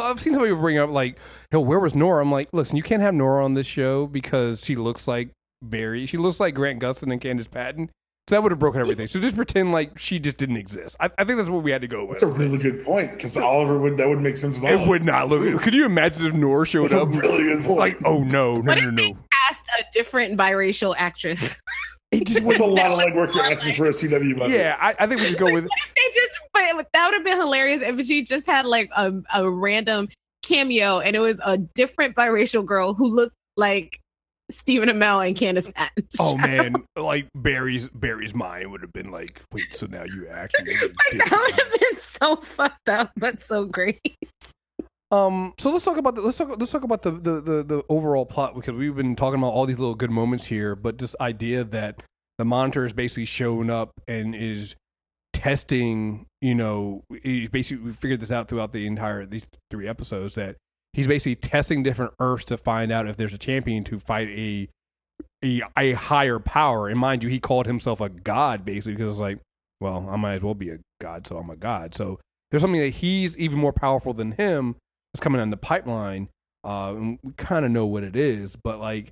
I've seen somebody bring up like, "Yo, where was Nora?" I'm like, listen, you can't have Nora on this show because she looks like Barry. She looks like Grant Gustin and Candace Patton. So that would have broken everything. So just pretend like she just didn't exist. I think that's what we had to go with. That's a really good point because Oliver would make sense. With It would not look. Could you imagine if Nora showed That's up? a really good point. Like, oh no. What if they cast a different biracial actress? It just with a lot of legwork you're asking for a CW budget. Yeah, I think we just go with. But that would have been hilarious if she just had like a random cameo and it was a different biracial girl who looked like Stephen Amell and Candace Patton. Oh man, like Barry's mind would have been like, wait, so now you actually that would have been so fucked up, but so great. So let's talk about let's talk about the overall plot, because we've been talking about all these little good moments here, but this idea that the Monitor is basically showing up and is testing, we figured this out throughout these 3 episodes, that he's basically testing different Earths to find out if there's a champion to fight a higher power. And mind you, he called himself a god basically because it's like, well, I might as well be a god, so I'm a god. So there's something that he's even more powerful than him that's coming down the pipeline. And we kind of know what it is, but like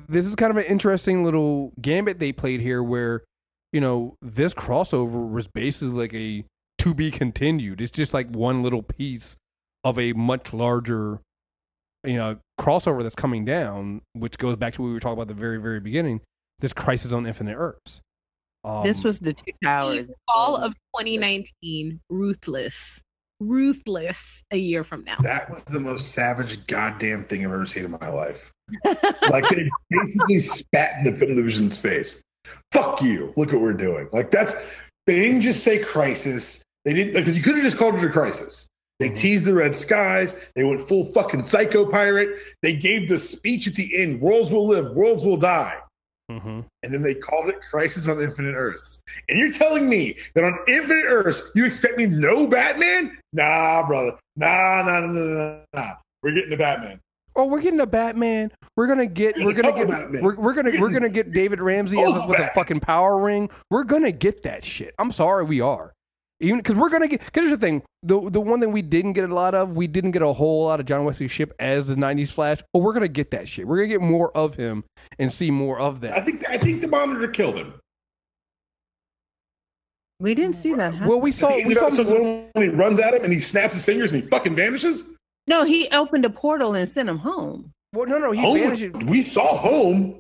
this is kind of an interesting little gambit they played here, where this crossover was basically like a to be continued. It's just like one little piece of a much larger crossover that's coming down, which goes back to what we were talking about at the very, very beginning. This Crisis on Infinite Earths. This was the Two Towers. Fall of 2019. Ruthless a year from now. That was the most savage goddamn thing I've ever seen in my life. Like, they basically spat in the film division's face. Fuck you. Look what we're doing. Like, they didn't just say crisis. They didn't, because you could have just called it a crisis. They teased the red skies. They went full fucking psycho pirate. They gave the speech at the end, worlds will live, worlds will die. And then they called it Crisis on Infinite Earths. And you're telling me that on Infinite Earths, you expect me no Batman? Nah, brother. Nah. We're getting the Batman. Oh, we're getting a Batman. We're gonna get David Ramsey with a fucking power ring. We're gonna get that shit. I'm sorry, we are. Even because we're gonna get. Cause here's the thing: the one thing we didn't get a lot of, we didn't get a whole lot of John Wesley Shipp as the '90s Flash. Oh, we're gonna get that shit. We're gonna get more of him and see more of that. I think the Monitor killed him. We didn't see that. Well, we saw when he runs at him and he snaps his fingers and he fucking vanishes. No, he opened a portal and sent him home. Well, no, he vanished. We saw home.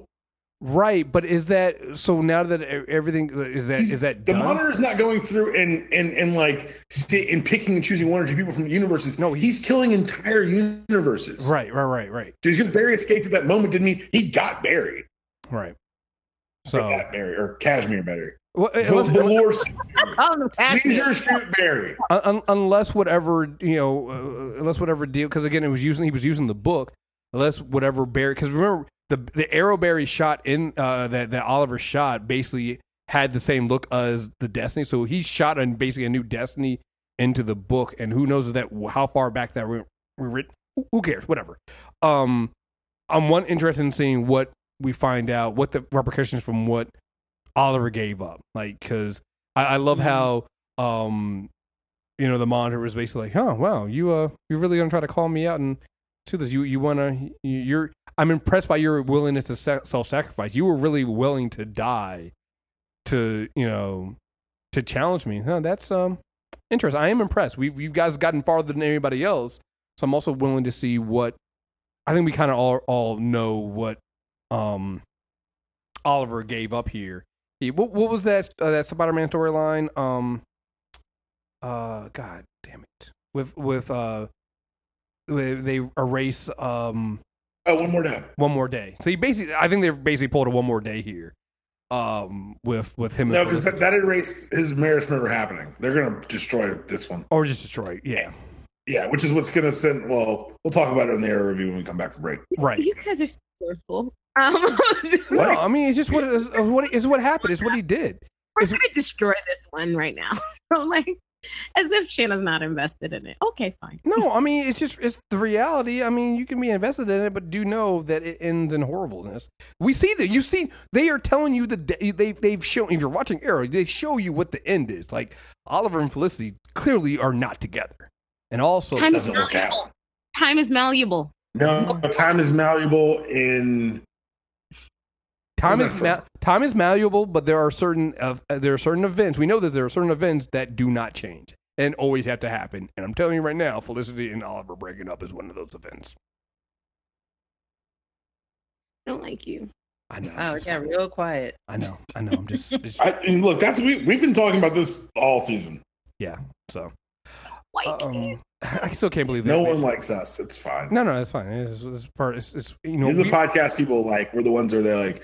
Right, but is that so? Now that everything is that the done? Monitor's not going through and like and picking and choosing one or two people from the universes. No, he's killing entire universes. Right. Just because Barry escaped at that moment didn't mean he got Barry. Right. So got Barry or Cashmere Barry. Well, Leisure Suit Barry. Unless whatever deal, because again, he was using the book. Unless whatever Barry, because remember. The arrow Barry shot in that Oliver shot basically had the same look as the Destiny, so he shot basically a new Destiny into the book, and who knows how far back that we written. Who cares? Whatever. I'm interested in seeing what we find out, what the repercussions from what Oliver gave up, like because I love how the Monitor was basically like, oh wow, you're really gonna try to call me out and do this? I'm impressed by your willingness to self-sacrifice. You were really willing to die to challenge me. Huh, that's interesting. I am impressed. You guys gotten farther than anybody else. So I'm also willing to see what. I think we kind of all know what Oliver gave up here. What was that Spider-Man storyline? God damn it. With they erase One More Day. So I think they've basically pulled a One More Day here. With him. No, because that erased his marriage from ever happening. They're gonna destroy this one. Or just destroy it, yeah. Yeah, which is what's gonna send. Well, we'll talk about it in the Arrow review when we come back from break. Right. You guys are so forceful. No, I mean it's just what happened. It's what he did. We're going to destroy this one right now. Like, as if Shanna's not invested in it. Okay, fine. No, I mean it's the reality. I mean, you can be invested in it, but do know that it ends in horribleness. We see that. They are telling you they've shown. If you're watching Arrow, they show you what the end is. Like Oliver and Felicity clearly are not together, and also time is malleable. Time is malleable. No, time is malleable in. Time is malleable, but there are certain events. We know that there are certain events that do not change and always have to happen. And I'm telling you right now, Felicity and Oliver breaking up is one of those events. I don't like you. I know. Oh, it got real quiet. I know. I'm just. Look, we've been talking about this all season. Yeah. So. I still can't believe that. No one likes us. It's fine. No, it's fine. It's You're the podcast people like. We're the ones who are there like.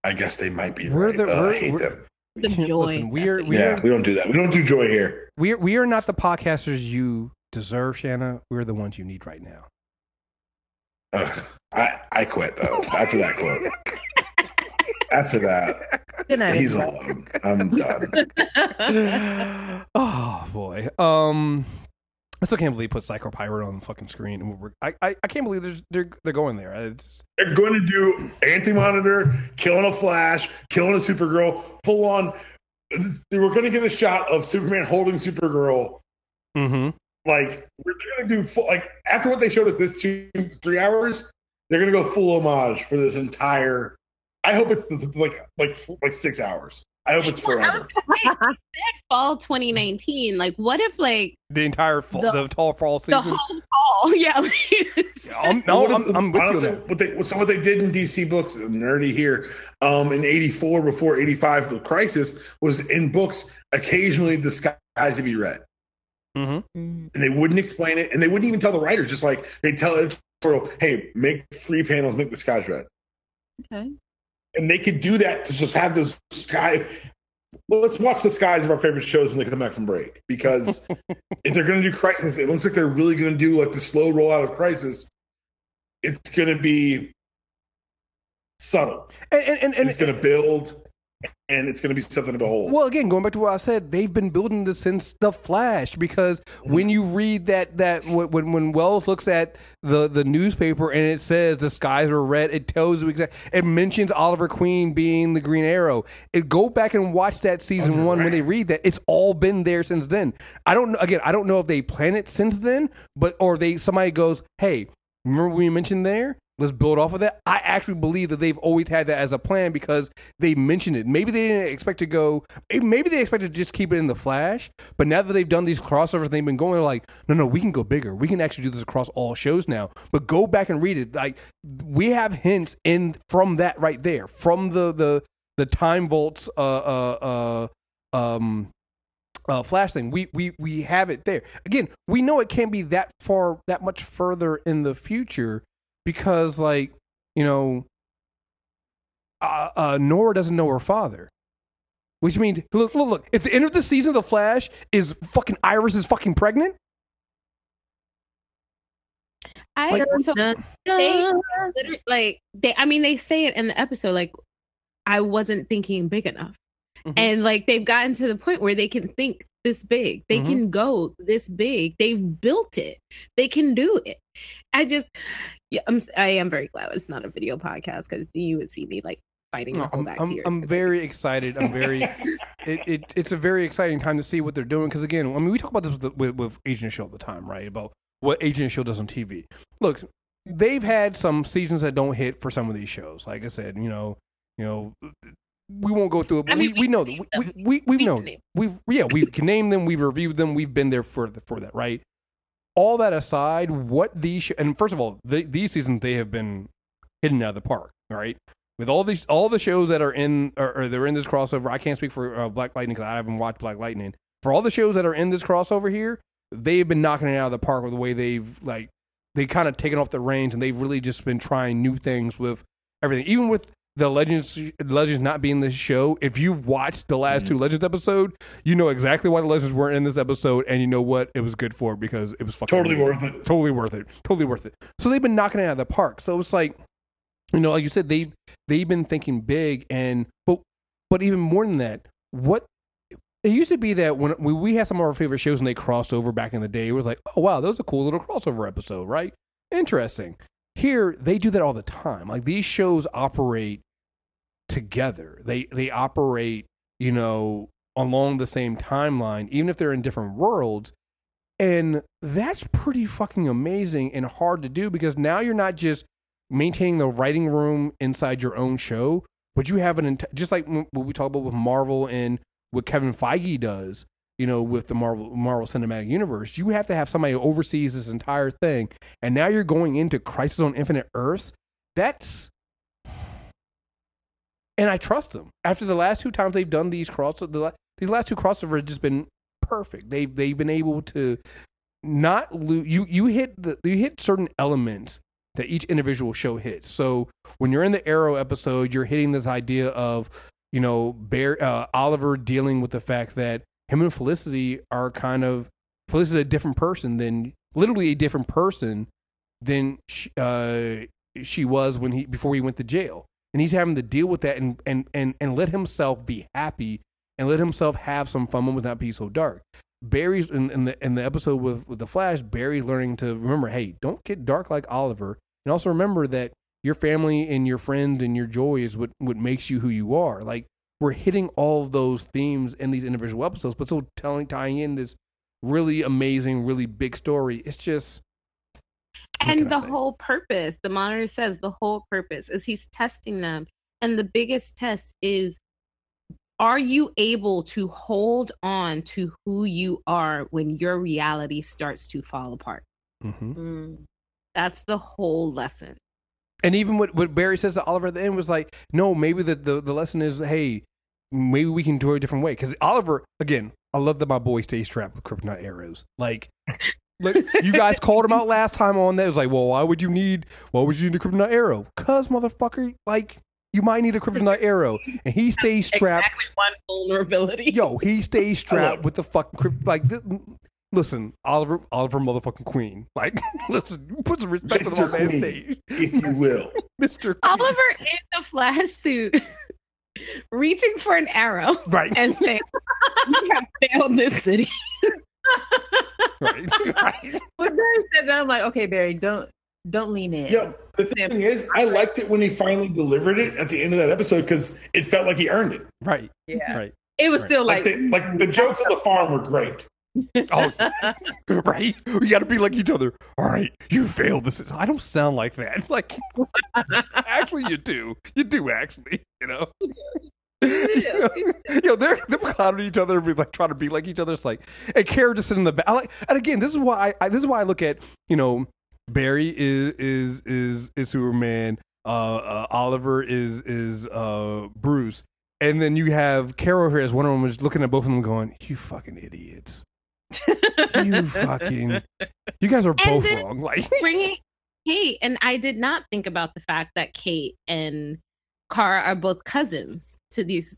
I guess they might be right. I hate them. Listen, we don't do that. We don't do joy here. We are not the podcasters you deserve, Shanna. We're the ones you need right now. I quit though. After that quote. After that, good night, he's alone. I'm done. Oh boy. I still can't believe he put Psycho Pirate on the fucking screen. I can't believe they're going there. They're going to do Anti-Monitor, killing a Flash, killing a Supergirl, full on. They were going to get a shot of Superman holding Supergirl. Mm-hmm. Like, we're going to do full, like, after what they showed us this 3 hours, They're gonna go full homage for this entire. I hope it's like 6 hours. I hope it's forever. Fall 2019. Like, what if like the entire fall, the tall fall season? The whole fall, yeah. I'm with honestly, you on what they did in DC books, nerdy here, in '84 before '85 with Crisis was in books. Occasionally, the skies would be red, and they wouldn't explain it, and they wouldn't even tell the writers. Just like they tell editorial, "Hey, make 3 panels, make the skies red." Okay. And they could do that to just have those sky. Well, let's watch the skies of our favorite shows when they come back from break. Because if they're going to do Crisis, it looks like they're really going to do like the slow rollout of Crisis. It's going to be subtle, and it's going to build, and it's going to be something to behold. Well, again, going back to what I said, they've been building this since The Flash. Because when you read that when Wells looks at the newspaper and it says the skies are red, it tells you exactly. It mentions Oliver Queen being the Green Arrow. Go back and watch that season 1 when they read that. It's all been there since then. I don't know if they planned it since then, or somebody goes, hey, remember when you mentioned there? Let's build off of that. I actually believe that they've always had that as a plan because they mentioned it. Maybe they didn't expect to go. Maybe they expected to just keep it in the Flash. But now that they've done these crossovers, and they've been going. They're like, no, we can go bigger. We can actually do this across all shows now. But go back and read it. Like we have hints from that right there, from the Time Vaults Flash thing. We have it there. Again, we know it can't be that much further in the future. Because, like, you know, Nora doesn't know her father. Which means, look. At the end of the season of The Flash, is fucking Iris is fucking pregnant? They say it in the episode, like, I wasn't thinking big enough. And, like, they've gotten to the point where they can think this big. They can go this big. They've built it. They can do it. I am very glad it's not a video podcast because you would see me like fighting to go back to your. I'm very excited. I'm very. It's a very exciting time to see what they're doing because again, I mean, we talk about this with Agent of Shield all the time, right? About what Agent of Shield does on TV. Look, they've had some seasons that don't hit for some of these shows. Like I said, you know, we won't go through it, but we know that we know we can name them. We've reviewed them. We've been there for that, right? All that aside, and first of all, these seasons they have been hitting out of the park, right? With all the shows that are in or they're in this crossover. I can't speak for Black Lightning because I haven't watched Black Lightning. For all the shows that are in this crossover here, they've been knocking it out of the park with the way they kind of taken off the reins and they've really just been trying new things with everything, even with. The Legends not being the show. If you've watched the last 2 Legends episode, you know exactly why the Legends weren't in this episode, and you know what it was good for because it was fucking totally worth it. Totally worth it. So they've been knocking it out of the park. So it's like, you know, like you said, they've been thinking big, and but even more than that, what it used to be that when we had some of our favorite shows and they crossed over back in the day, it was like, oh wow, that was a cool little crossover episode, right? Interesting. Here, they do that all the time. Like these shows operate together. They operate, you know, along the same timeline, even if they're in different worlds. And that's pretty fucking amazing and hard to do because now you're not just maintaining the writing room inside your own show, but you have just like what we talk about with Marvel and what Kevin Feige does, you know, with the Marvel Cinematic Universe. You have to have somebody who oversees this entire thing. And now you're going into Crisis on Infinite Earths. And I trust them. After the last 2 times they've done these crossovers, these last 2 crossovers have just been perfect. They've been able to not lose. You hit certain elements that each individual show hits. So when you're in the Arrow episode, you're hitting this idea of, you know, Oliver dealing with the fact that him and Felicity are Felicity is a different person than she was before he went to jail. And he's having to deal with that and let himself be happy and let himself have some fun moments, not be so dark. Barry's in the episode with the Flash, Barry's learning to remember, hey, don't get dark like Oliver. And also remember that your family and your friends and your joy is what makes you who you are. Like, we're hitting all of those themes in these individual episodes, but still tying in this really amazing, really big story. It's just... And the whole purpose, the monitor says the whole purpose is he's testing them. And the biggest test is, are you able to hold on to who you are when your reality starts to fall apart? That's the whole lesson. And even what Barry says to Oliver at the end was like, no, maybe the lesson is, hey, maybe we can do it a different way. Because Oliver, again, I love that my boy stays strapped with kryptonite arrows. Like you guys called him out last time on that. It was like, well, why would you need a kryptonite arrow? Because, motherfucker, like, you might need a kryptonite arrow. And he stays strapped. Exactly one vulnerability. Yo, he stays strapped with the fucking listen, Oliver motherfucking Queen. Like, listen, put some respect on my man's name, if you will. Mr. Queen. Oliver in the Flash suit, reaching for an arrow, right, and saying, "You have failed this city." right. When Barry said that, I'm like, okay, Barry, don't lean in. Yo, the thing is, I liked it when he finally delivered it at the end of that episode because it felt like he earned it. Right. Yeah. Right. It was still like the jokes on the farm were great. Oh, right. We got to be like each other. All right, you failed this. I don't sound like that. Like, actually, you do. You do actually. You know. Yo, they're clowning each other, and like trying to be like each other. It's like, hey, Kara just sitting in the back. And again, this is why I look at, you know, Barry is Superman. Oliver is Bruce, and then you have Carol here as one of them, just looking at both of them, going, "You fucking idiots! You guys are both wrong." Like, bringing Kate, and I did not think about the fact that Kate and Kara are both cousins to these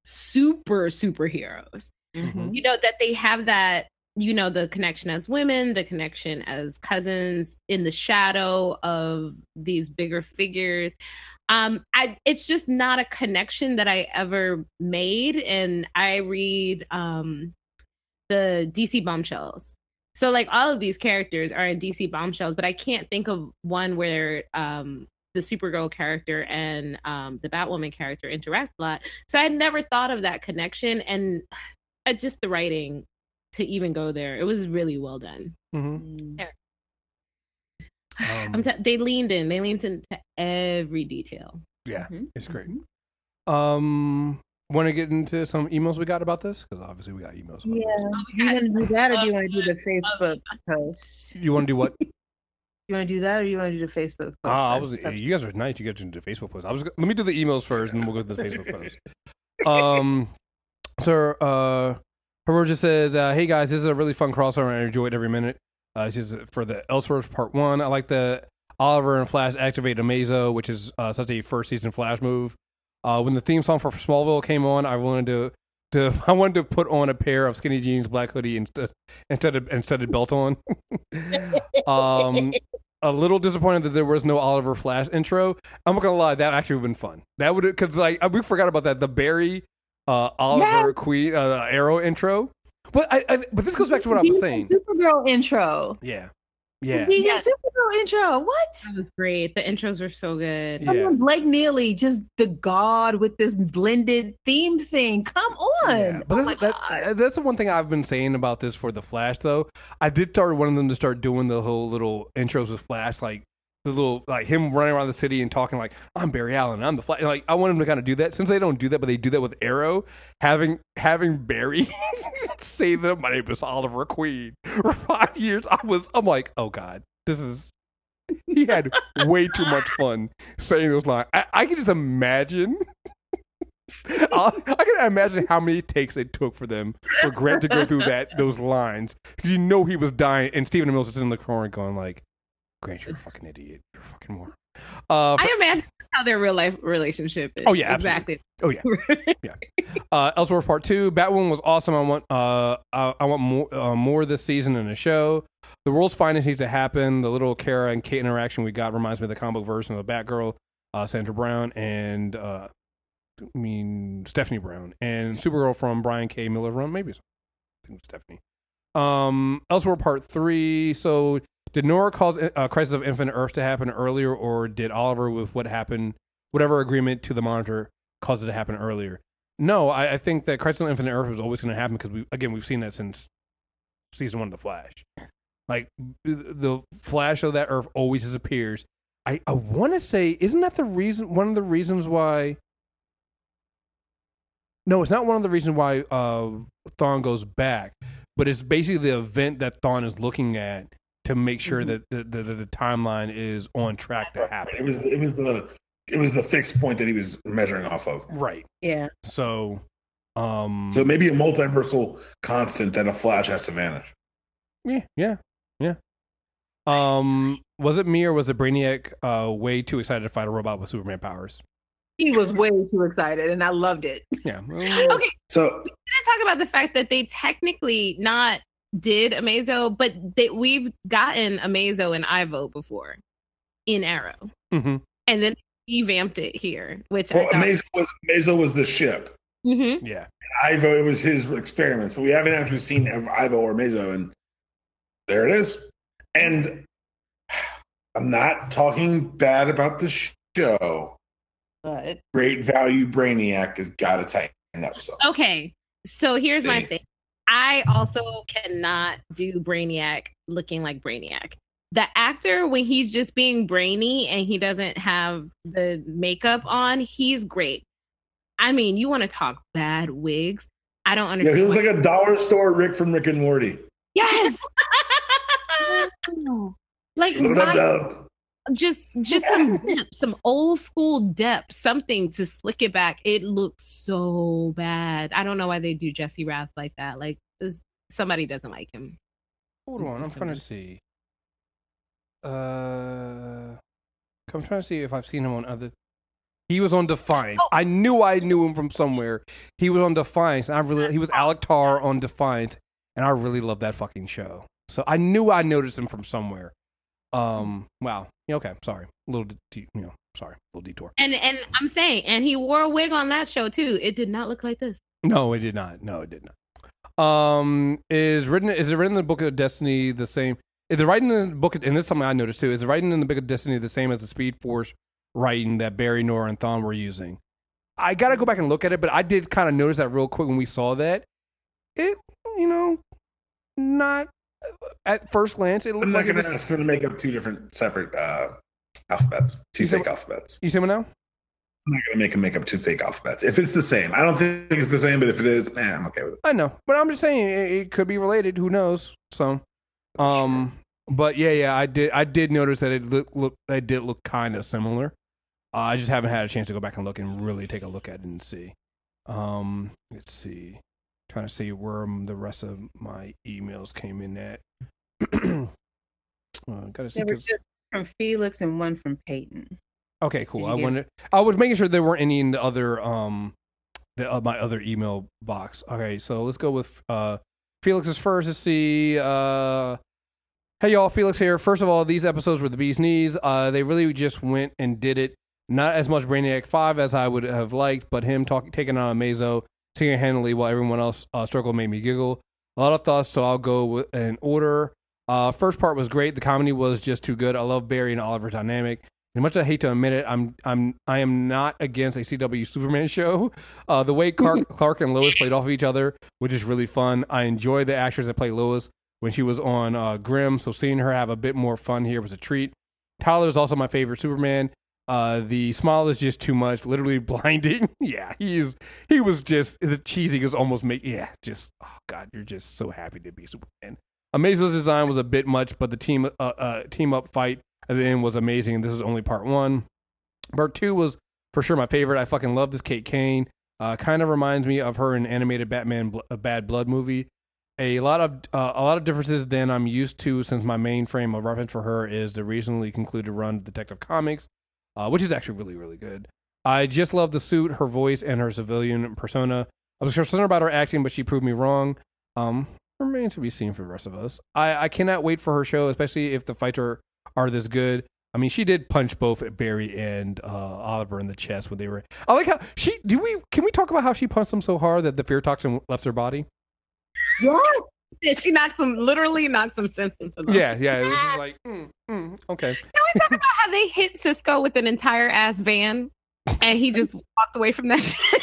superheroes. Mm-hmm. You know, that they have that, you know, the connection as women, the connection as cousins in the shadow of these bigger figures. It's just not a connection that I ever made. And I read the DC Bombshells. So like all of these characters are in DC Bombshells, but I can't think of one where the Supergirl character and the Batwoman character interact a lot. So I had never thought of that connection, and just the writing to even go there, it was really well done. mm-hmm. They leaned into every detail. Yeah, it's great. Want to get into some emails we got about this? Because obviously we got emails about this. Do you want to do that, or do you want to do the Facebook post? You want to do what? You want to do that, or you want to do the Facebook post? You guys are nice. You got to do the Facebook post. Let me do the emails first, and then we'll go to the Facebook post. So, Herber just says, "Hey guys, this is a really fun crossover, and I enjoy it every minute. This is for the Elseworlds Part 1. I like the Oliver and Flash activate Amazo, which is such a first season Flash move. When the theme song for Smallville came on, I wanted to put on a pair of skinny jeans, black hoodie instead of belt on. A little disappointed that there was no Oliver Flash intro. I'm not gonna lie, that actually would have been fun. That would, because like we forgot about that, the Barry Oliver Queen Arrow intro. But but this goes back to what I was saying. Supergirl intro. Yeah. Supergirl intro. What? That was great. The intros were so good. Yeah. Blake Neely, just the god with this blended theme thing. Come on. Yeah. But that's the one thing I've been saying about this for the Flash, though. I did start wanting them to start doing the whole little intros with Flash, like the little, like him running around the city and talking like, "I'm Barry Allen, I'm the Flash." Like, I want him to kind of do that. Since they don't do that, but they do that with Arrow, having Barry say that my name is Oliver Queen for 5 years. I'm like, oh god, he had way too much fun saying those lines. I can just imagine. I can imagine how many takes it took for Grant to go through those lines, because you know he was dying, and Stephen Amell's just in the corner going like, "Grant, you're a fucking idiot. You're a fucking moron." I imagine how their real life relationship is. Oh yeah, exactly. Absolutely. Oh yeah, yeah. Elseworlds Part 2. Batwoman was awesome. I want more this season in the show. The world's finest needs to happen. The little Kara and Kate interaction we got reminds me of the comic book version of the Batgirl, Sandra Brown, and Stephanie Brown, and Supergirl from Brian K. Miller run. Maybe I think it was Stephanie. Elseworlds Part 3. So, did Nora cause Crisis of Infinite Earth to happen earlier, or did Oliver, with whatever agreement to the Monitor, cause it to happen earlier? No, I think that Crisis of Infinite Earth was always going to happen, because we've seen that since season 1 of The Flash. Like the flash of that Earth always disappears. I want to say, isn't that the reason? One of the reasons why? No, it's not one of the reasons why Thawne goes back, but it's basically the event that Thawne is looking at to make sure that the timeline is on track to happen. It was the fixed point that he was measuring off of. Right. Yeah. So so maybe a multiversal constant that a Flash has to vanish. Yeah. Was it me or was it Brainiac way too excited to fight a robot with Superman powers? He was way too excited, and I loved it. Yeah. Okay. So we didn't talk about the fact that they technically not did Amazo, but we've gotten Amazo and Ivo before in Arrow, and then revamped it here. Which Amazo was the ship. Mm-hmm. Yeah. And Ivo, it was his experiments, but we haven't actually seen Ivo or Amazo, and there it is. And I'm not talking bad about the show. But Great Value Brainiac has got to tighten up some. Okay, so here's my thing. I also cannot do Brainiac looking like Brainiac. The actor, when he's just being brainy and he doesn't have the makeup on, he's great. I mean, you want to talk bad wigs? I don't understand. Yeah, he looks like a dollar store Rick from Rick and Morty. Yes. Like just some depth, some old school depth, something to slick it back. It looks so bad. I don't know why they do Jesse Rath like that. Like somebody doesn't like him. Hold on, I'm trying to see. I'm trying to see if I've seen him on other. He was on Defiance. I knew him from somewhere. He was on Defiance, and he was Alec Tar on Defiance, and I really love that fucking show. So I knew I noticed him from somewhere. Wow. Okay. Sorry. A little detour. And I'm saying, and he wore a wig on that show too. It did not look like this. No, it did not. Is it written in the Book of Destiny the same? Is the writing in the book, and this is something I noticed too, is the writing in the Book of Destiny the same as the Speed Force writing that Barry, Nora, and Thawne were using? I gotta go back and look at it, but I did kind of notice that real quick when we saw that. It, not at first glance, it looked like it was. It's going to make up two different separate alphabets, two fake alphabets. You see me now? I'm not going to make up two fake alphabets. If it's the same, I don't think it's the same, but if it is, I'm okay with it. I know, but I'm just saying it could be related. Who knows? So, but yeah, I did notice that it did look kind of similar. I just haven't had a chance to go back and look and really take a look at it and see. Let's see. Trying to see where the rest of my emails came in at. Gotta see. There were just from Felix and one from Peyton. Okay, cool. I was making sure there weren't any in the other my other email box. Okay, so let's go with Felix's first. Let's see. Hey y'all, Felix here. First of all, these episodes were the bee's knees. They really just went and did it. Not as much Brainiac 5 as I would have liked, but him taking on Amazo single-handedly while everyone else struggled made me giggle. A lot of thoughts, so I'll go in order. First part was great. The comedy was just too good. I love Barry and Oliver's dynamic. As much as I hate to admit it, I am not against a CW Superman show. The way Clark and Lois played off of each other, which is really fun. I enjoy the actress that played Lois when she was on Grimm, so seeing her have a bit more fun here was a treat. Tyler is also my favorite Superman. The smile is just too much, literally blinding. Yeah, he was just, the cheesy was almost oh God, you're just so happy to be Superman. Amazo's design was a bit much, but the team up fight at the end was amazing, and this is only part 1. Part 2 was for sure my favorite. I fucking love this Kate Kane. Kind of reminds me of her in animated Batman Bad Blood movie. A lot of differences than I'm used to, since my main frame of reference for her is the recently concluded run of Detective Comics, which is actually really, really good. I just love the suit, her voice, and her civilian persona. I was concerned about her acting, but she proved me wrong. Remains to be seen for the rest of us. I cannot wait for her show, especially if the fights are this good. I mean, she did punch both Barry and Oliver in the chest when they were. I like how can we talk about how she punched them so hard that the fear toxin left her body? Yeah, she literally knocked some sense into them. Yeah, it was just like, okay. Can we talk about how they hit Cisco with an entire ass van and he just walked away from that shit?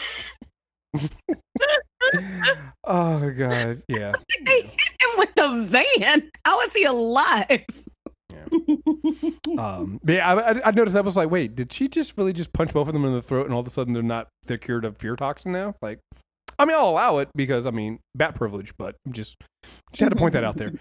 Oh God, yeah. They hit him with the van. How is he alive? I noticed that. Was like, wait, did she just really just punch both of them in the throat, and all of a sudden they're cured of fear toxin now? Like, I mean, I'll allow it because I mean, bat privilege, but I'm just had to point that out there.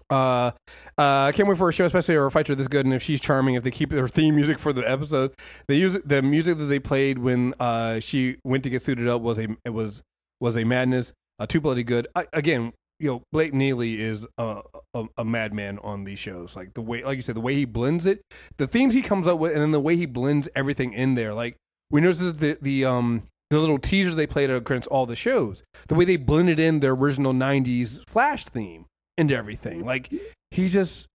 Can't wait for a show, especially or a fighter this good, and if she's charming, if they keep their theme music for the episode, they use the music that they played when she went to get suited up was a madness. Too bloody good. Again, you know, Blake Neely is a madman on these shows. Like the way, like you said, the way he blends it, the themes he comes up with, and then the way he blends everything in there. Like we noticed the little teasers they played against all the shows, the way they blended in their original '90s Flash theme into everything. Like he just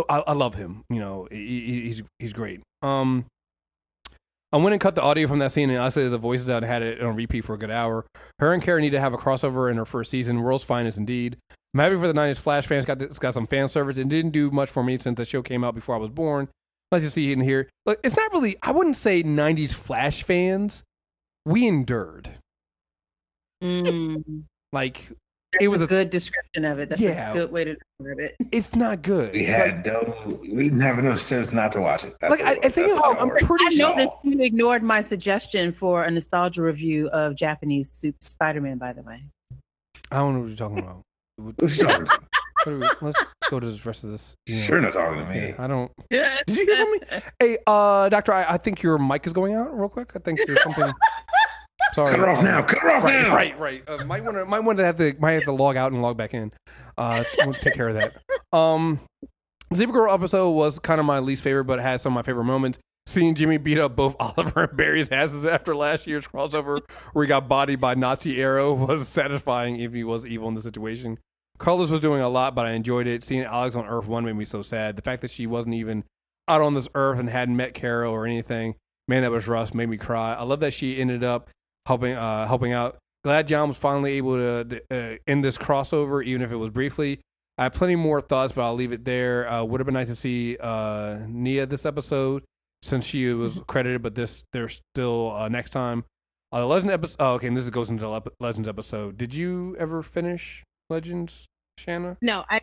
I love him. You know, he's great. I went and cut the audio from that scene and I said the voices out and had it on repeat for a good hour. Her and Kara need to have a crossover in her first season. World's Finest indeed. I'm happy for the 90s Flash fans. Got some fan service. It didn't do much for me since the show came out before I was born. Let's just see it in here. Look, it's not really, I wouldn't say 90s Flash fans. We endured. Like, it was a good description of it. That's a good way to describe it. It's not good. We didn't have enough sense not to watch it. Like I think I'm pretty sure. I noticed you ignored my suggestion for a nostalgia review of Japanese Spider-Man. By the way, I don't know what you're talking about. What you talking about? Let's go to the rest of this. Sure, not talking to me. I don't. Did you hear from me? Hey, Doctor, I think your mic is going out real quick. I think there's something. Sorry. Cut her off now. Cut her off now. Right. Might want to have to log out and log back in. We'll take care of that. Supergirl episode was kind of my least favorite, but it had some of my favorite moments. Seeing Jimmy beat up both Oliver and Barry's asses after last year's crossover, where he got bodied by Nazi Arrow, was satisfying if he was evil in the situation. Carlos was doing a lot, but I enjoyed it. Seeing Alex on Earth 1 made me so sad. The fact that she wasn't even out on this Earth and hadn't met Carol or anything, man, that was rough. Made me cry. I love that she ended up helping out. Glad John was finally able to end this crossover, even if it was briefly. I have plenty more thoughts, but I'll leave it there. Would have been nice to see Nia this episode, since she was credited, but there's still next time. The Legend episode. Oh, okay, and this goes into Legends episode. Did you ever finish Legends, Shanna? No, I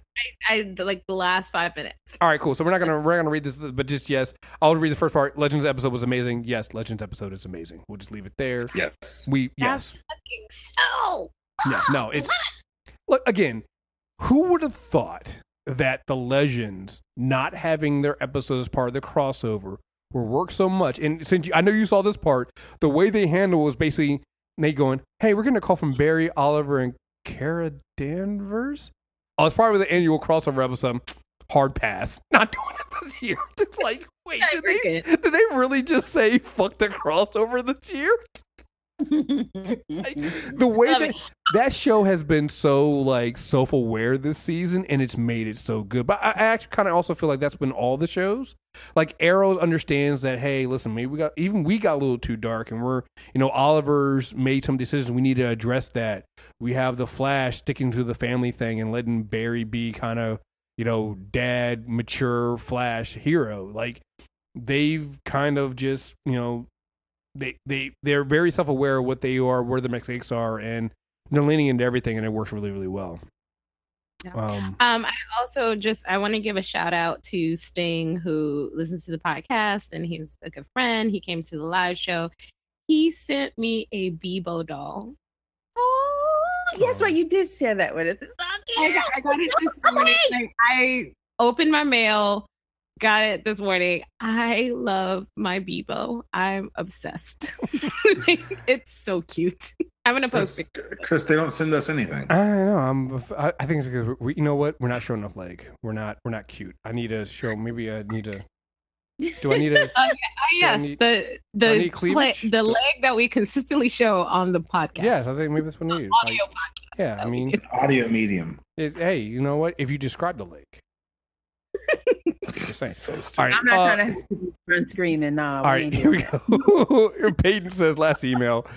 like the last 5 minutes. All right, cool. So we're not gonna read this, but just yes, I'll read the first part. Legends episode was amazing. Yes, Legends episode is amazing. We'll just leave it there. Yes, That's fucking so. Yeah, no, it's look again. Who would have thought that the Legends not having their episodes as part of the crossover will work so much? And since I know you saw this part, the way they handle was basically Nate going, "Hey, we're getting a call from Barry, Oliver, and Kara Danvers." Oh, it's probably the annual crossover episode. Hard pass. Not doing it this year. It's like, wait, did they really just say fuck the crossover this year? The way that show has been so like self-aware this season, and it's made it so good. But I actually kind of also feel like that's been all the shows. Like Arrow understands that, hey, listen, maybe we got a little too dark, and we're, Oliver's made some decisions. We need to address that. We have the Flash sticking to the family thing and letting Barry be kind of, dad, mature Flash hero. Like they've kind of just, they're very self-aware of what they are, where the mistakes are, and they're leaning into everything, and it works really, really well. Yeah. I also I want to give a shout out to Sting, who listens to the podcast, and he's a good friend. He came to the live show. He sent me a Bebo doll. Oh, yes, right. You did share that with us. It's so cute. I got it this morning. I opened my mail. Got it this morning. I love my Bebo. I'm obsessed. It's so cute. I'm gonna post it. Kriss, they don't send us anything. I know. I think it's because you know what? We're not showing enough leg. We're not cute. I need to show. Maybe I need to. Do I need to? Yes, the leg that we consistently show on the podcast. Yes, I think maybe that's what I need. Audio podcast. Yeah, I mean, it's audio medium. Hey, you know what? If you describe the leg. Just saying. So all right, I'm not trying to run screaming. No. All right, here we go. Peyton says, last email.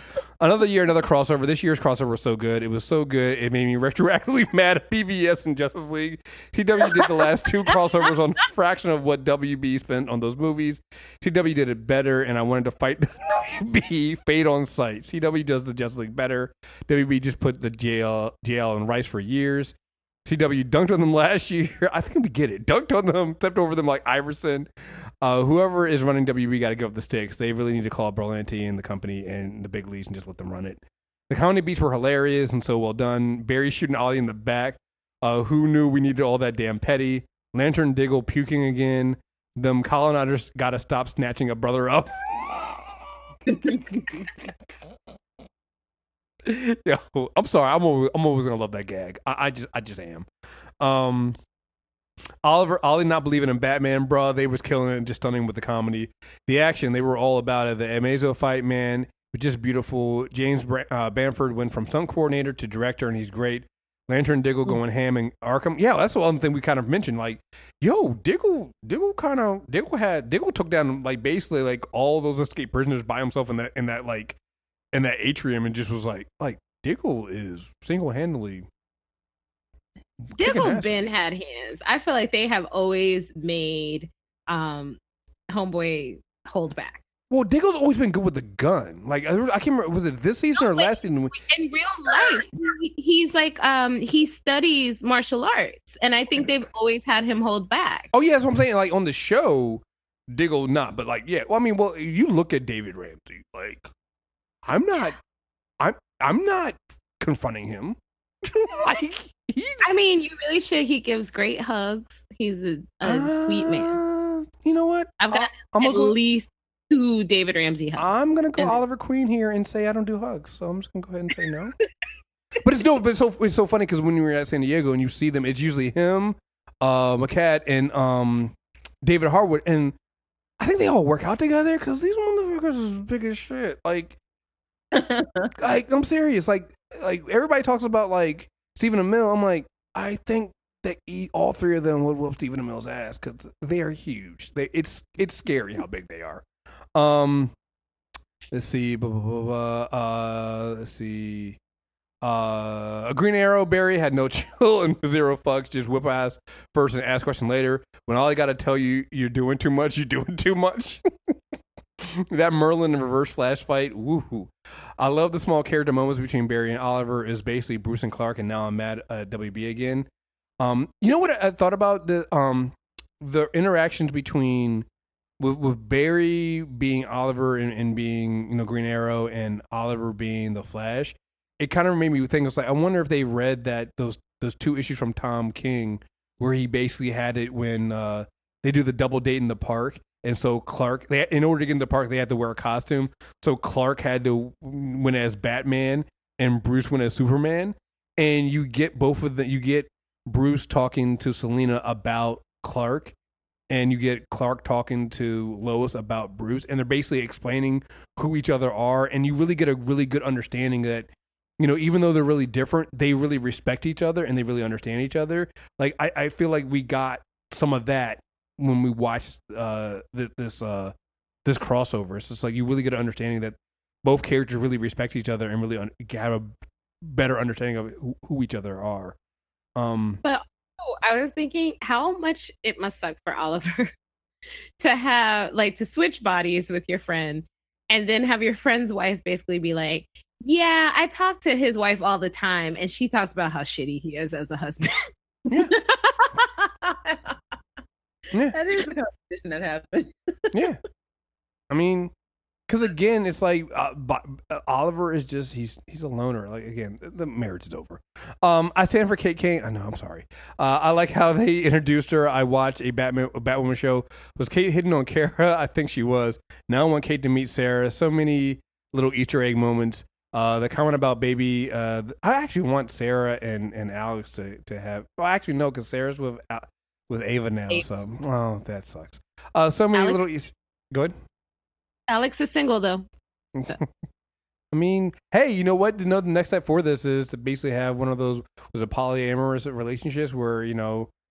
Another year, another crossover. This year's crossover was so good. It was so good. It made me retroactively mad at PBS and Justice League. CW did the last two crossovers on a fraction of what WB spent on those movies. CW did it better, and I wanted to fight WB. Fade on sight. CW does the Justice League better. WB just put the JL in rice for years. CW dunked on them last year. I think we get it. Dunked on them, stepped over them like Iverson. Whoever is running WB got to give up the sticks. They really need to call Berlanti and the company and the big leagues and just let them run it. The comedy beats were hilarious and so well done. Barry shooting Ollie in the back. Who knew we needed all that damn petty? Lantern Diggle puking again. Them colonizers got to stop snatching a brother up. Yo, I'm sorry. I'm always gonna love that gag. I just am. Ollie not believing in Batman, bro. They was killing it and just stunning with the comedy, the action. They were all about it. The Amazo fight, man, was just beautiful. James Bamford went from stunt coordinator to director, and he's great. Lantern Diggle going ham in Arkham. Yeah, that's the one thing we kind of mentioned. Like, yo, Diggle took down like basically like all those escaped prisoners by himself in that atrium and just was like Diggle is single-handedly Diggle Ben had hands. I feel like they have always made Homeboy hold back. Well, Diggle's always been good with the gun. Like, I can't remember, was it this season or last season? In real life, he's like, he studies martial arts, and I think they've always had him hold back. Oh yeah, that's what I'm saying. Like on the show, Diggle not, but like yeah. Well, I mean, you look at David Ramsey. Like, I'm not confronting him. Like, I mean, you really should. He gives great hugs. He's a sweet man. You know what? I've got at least 2 David Ramsey hugs. I'm gonna go Oliver Queen here and say I don't do hugs. So I'm just gonna go ahead and say no. But it's so funny because when we were at San Diego and you see them, it's usually him, McCat, and David Harwood, and I think they all work out together because these motherfuckers is big as shit. Like I'm serious. Like everybody talks about like Stephen Amell. I'm like, I think that all 3 of them would whoop Stephen Amell's ass because they are huge. It's scary how big they are. Let's see. Let's see. A Green Arrow, Barry had no chill and 0 fucks. Just whip ass first and ask question later. When all I got to tell you, you're doing too much. You're doing too much. That Merlin and reverse flash fight, woohoo! I love the small character moments between Barry and Oliver. Is basically Bruce and Clark, and now I'm mad at WB again. You know what I thought about the interactions between with Barry being Oliver and being Green Arrow and Oliver being the Flash. It kind of made me think. It's like I wonder if they read that those 2 issues from Tom King where he basically had it when they do the double date in the park. And so Clark, in order to get in the park, they had to wear a costume. So Clark had to win as Batman, and Bruce went as Superman. And you get both of them. You get Bruce talking to Selena about Clark, and you get Clark talking to Lois about Bruce, and they're basically explaining who each other are. And you really get a really good understanding that even though they're really different, they really respect each other and they really understand each other. Like I feel like we got some of that when we watch this crossover. So it's like you really get an understanding that both characters really respect each other and really have a better understanding of who each other are. But I was thinking how much it must suck for Oliver to have to switch bodies with your friend and then have your friend's wife basically be like, yeah, I talk to his wife all the time and she talks about how shitty he is as a husband. Yeah. Yeah. That is a competition that happened. Yeah. I mean, because again, it's like Oliver is just, he's a loner. Like, again, the marriage is over. I stand for Kate Kane. I know, I'm sorry. I like how they introduced her. I watched a Batwoman show. Was Kate hitting on Kara? I think she was. Now I want Kate to meet Sarah. So many little Easter egg moments. The comment about baby, I actually want Sarah and Alex to have, well, actually no, because Sarah's with Ava now, so that sucks. So many little go ahead. Alex is single though. I mean, hey, you know what? The next step for this is to basically have one of those polyamorous relationships where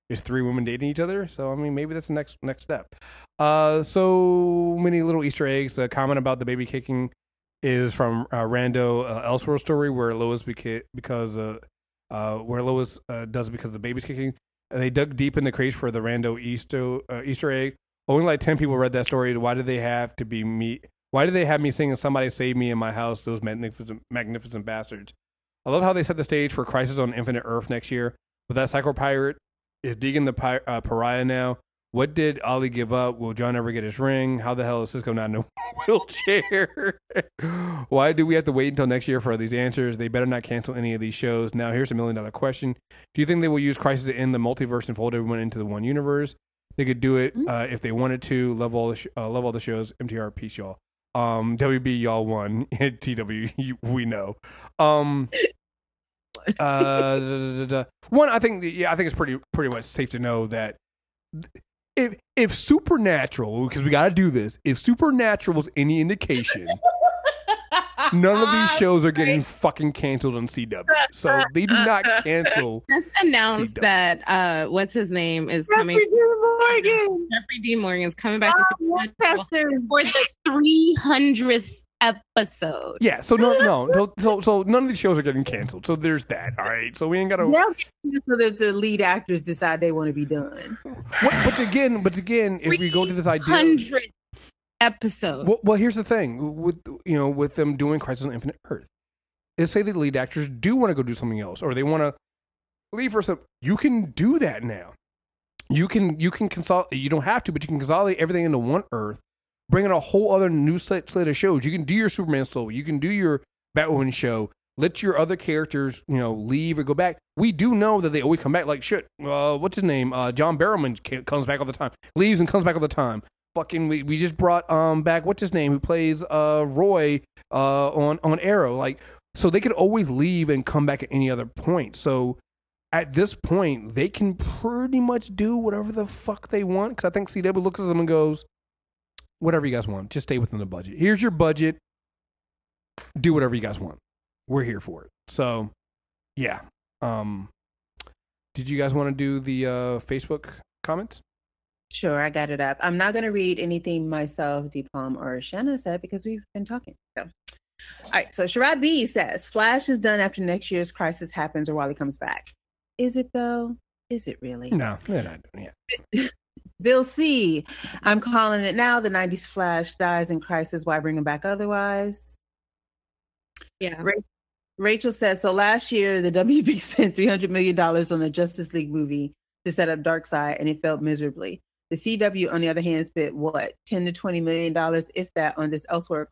there's 3 women dating each other. So I mean, maybe that's the next step. So many little Easter eggs. The comment about the baby kicking is from Rando Elseworlds story where Lois where Lois does it because the baby's kicking. And they dug deep in the crates for the Rando Easter egg. Only like 10 people read that story. Why did they have to be me? Why did they have me singing "Somebody Save Me" in my house? Those magnificent bastards. I love how they set the stage for Crisis on Infinite Earth next year. But that psycho pirate is Deegan the pariah now. What did Ollie give up? Will John ever get his ring? How the hell is Cisco not in a wheelchair? Why do we have to wait until next year for these answers? They better not cancel any of these shows. Now, here's $1 million question. Do you think they will use Crisis to end the multiverse and fold everyone into the one universe? They could do it if they wanted to. Love all the shows. MTR, peace, y'all. WB, y'all won. TW, we know. One, I think it's pretty much safe to know that if Supernatural, because we got to do this, if Supernatural is any indication, none of these shows are getting fucking canceled on CW. So they do not cancel. Just announced CW. that what's his name is coming. Jeffrey Dean Morgan is coming back to Supernatural for the 300th episode. Yeah, so no, so none of these shows are getting canceled. So there's that. All right, so we ain't gotta. Now, so that the lead actors decide they want to be done. But again, if we go to this idea, 300th episode. Well, here's the thing with them doing Crisis on Infinite Earth. Is say the lead actors do want to go do something else, or they want to leave for some. You can do that now. You can consolidate. You don't have to, but you can consolidate everything into one Earth. Bring in a whole other new slate of shows. You can do your Superman story. You can do your Batwoman show. Let your other characters, leave or go back. We do know that they always come back. Like shit. What's his name? John Barrowman comes back all the time. Leaves and comes back all the time. Fucking. We just brought back what's his name? Who plays Roy on Arrow. Like so they could always leave and come back at any other point. So at this point they can pretty much do whatever the fuck they want. Because I think CW looks at them and goes, whatever you guys want, just stay within the budget. Here's your budget. Do whatever you guys want. We're here for it. So, yeah. Did you guys want to do the Facebook comments? Sure, I got it up. I'm not going to read anything myself, Dpalm or Shanna said because we've been talking. So, all right. So Sharad B says Flash is done after next year's Crisis happens or while he comes back. Is it though? Is it really? No, they're not doing it. Bill C. I'm calling it now. The 90s Flash dies in Crisis. Why bring him back otherwise? Yeah. Rachel says, so last year, the WB spent $300 million on a Justice League movie to set up Darkseid, and it failed miserably. The CW, on the other hand, spent, $10 to $20 million, if that, on this Elseworlds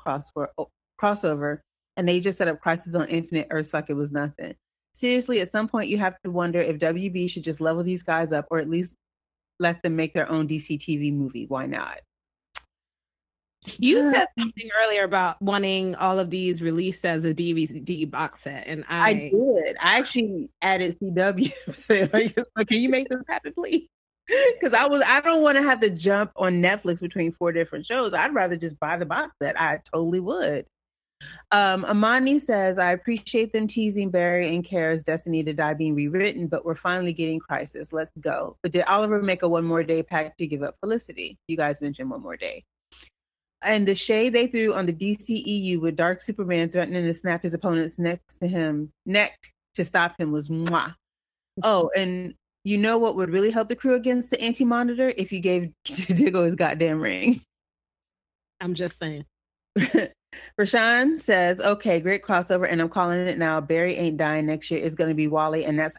crossover, and they just set up Crisis on Infinite Earths like it was nothing. Seriously, at some point, you have to wonder if WB should just level these guys up, or at least let them make their own DC TV movie. Why not? You said something earlier about wanting all of these released as a DVD box set, and I did. I actually added CW. Saying, can you make this happen, please? Because I don't want to have to jump on Netflix between 4 different shows. I'd rather just buy the box set. I totally would. Amani says, I appreciate them teasing Barry and Kara's Destiny to Die being rewritten, but we're finally getting Crisis. Let's go. But did Oliver make a One More Day pact to give up Felicity? You guys mentioned One More Day. And the shade they threw on the DCEU with Dark Superman threatening to snap his opponent's neck to stop him was mwah. Oh, and you know what would really help the crew against the Anti-Monitor? If you gave Diggle his goddamn ring. I'm just saying. Rashawn says, okay, great crossover, and I'm calling it now. Barry ain't dying next year. It's going to be Wally, and that's...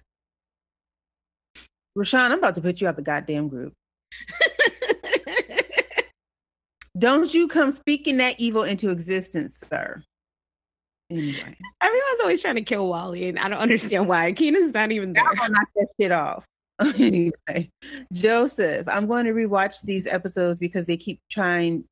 Rashawn, I'm about to put you out the goddamn group. Don't you come speaking that evil into existence, sir. Anyway. Everyone's always trying to kill Wally, and I don't understand why. Keenan's not even there. I'll knock that shit off. Anyway. Joseph, I'm going to rewatch these episodes because trying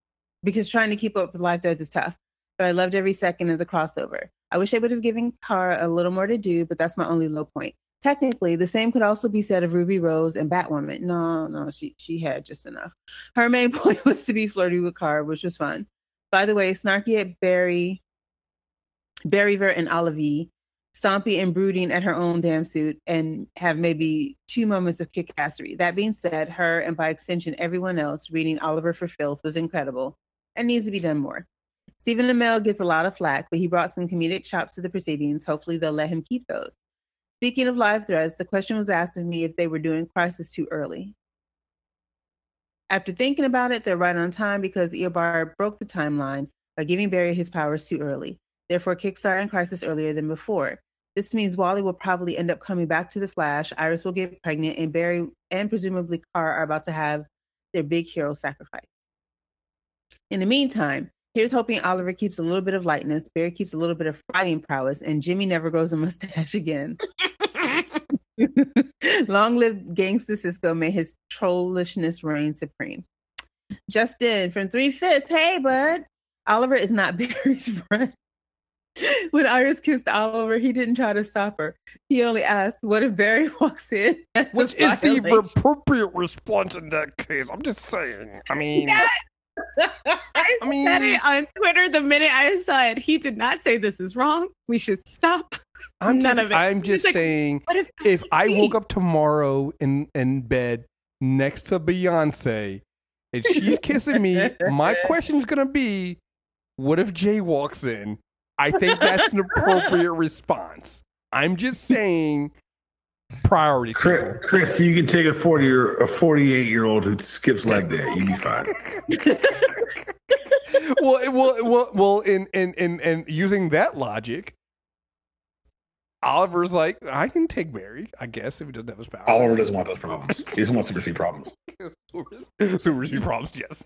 to keep up with Life Threads is tough. But I loved every second of the crossover. I wish I would have given Kara a little more to do, but that's my only low point. Technically, the same could also be said of Ruby Rose and Batwoman. No, she had just enough. Her main point was to be flirty with Kara, which was fun. By the way, snarky at Barryver and Olivie, stompy and brooding at her own damn suit, and have maybe 2 moments of kickassery. That being said, her, and by extension everyone else, reading Oliver for Filth was incredible and needs to be done more. Stephen Amell gets a lot of flack, but he brought some comedic chops to the proceedings. Hopefully they'll let him keep those. Speaking of live threads, the question was asked of me if they were doing Crisis too early. After thinking about it, they're right on time because Eobard broke the timeline by giving Barry his powers too early, therefore kickstarting Crisis earlier than before. This means Wally will probably end up coming back to the Flash, Iris will get pregnant, and Barry and presumably Kara are about to have their big hero sacrifice. In the meantime, here's hoping Oliver keeps a little bit of lightness, Barry keeps a little bit of fighting prowess, and Jimmy never grows a mustache again. Long live Gangsta Cisco, may his trollishness reign supreme. Justin from 3/5, hey bud. Oliver is not Barry's friend. When Iris kissed Oliver, he didn't try to stop her. He only asked, what if Barry walks in? Which is the appropriate response in that case. I'm just saying. I mean... I said it on Twitter the minute I saw it. He did not say this is wrong. We should stop. I'm just saying, if I woke up tomorrow in bed next to Beyonce and she's kissing me, my question is going to be, what if Jay walks in? I think that's an appropriate response. I'm just saying, priority. Kriss, you can take a 40 or a 48-year-old who skips leg day. You'd be fine. well. In using that logic, Oliver's like, I can take Barry, I guess, if he doesn't have his power. Oliver doesn't want those problems. He doesn't want super speed problems. Super speed problems, yes.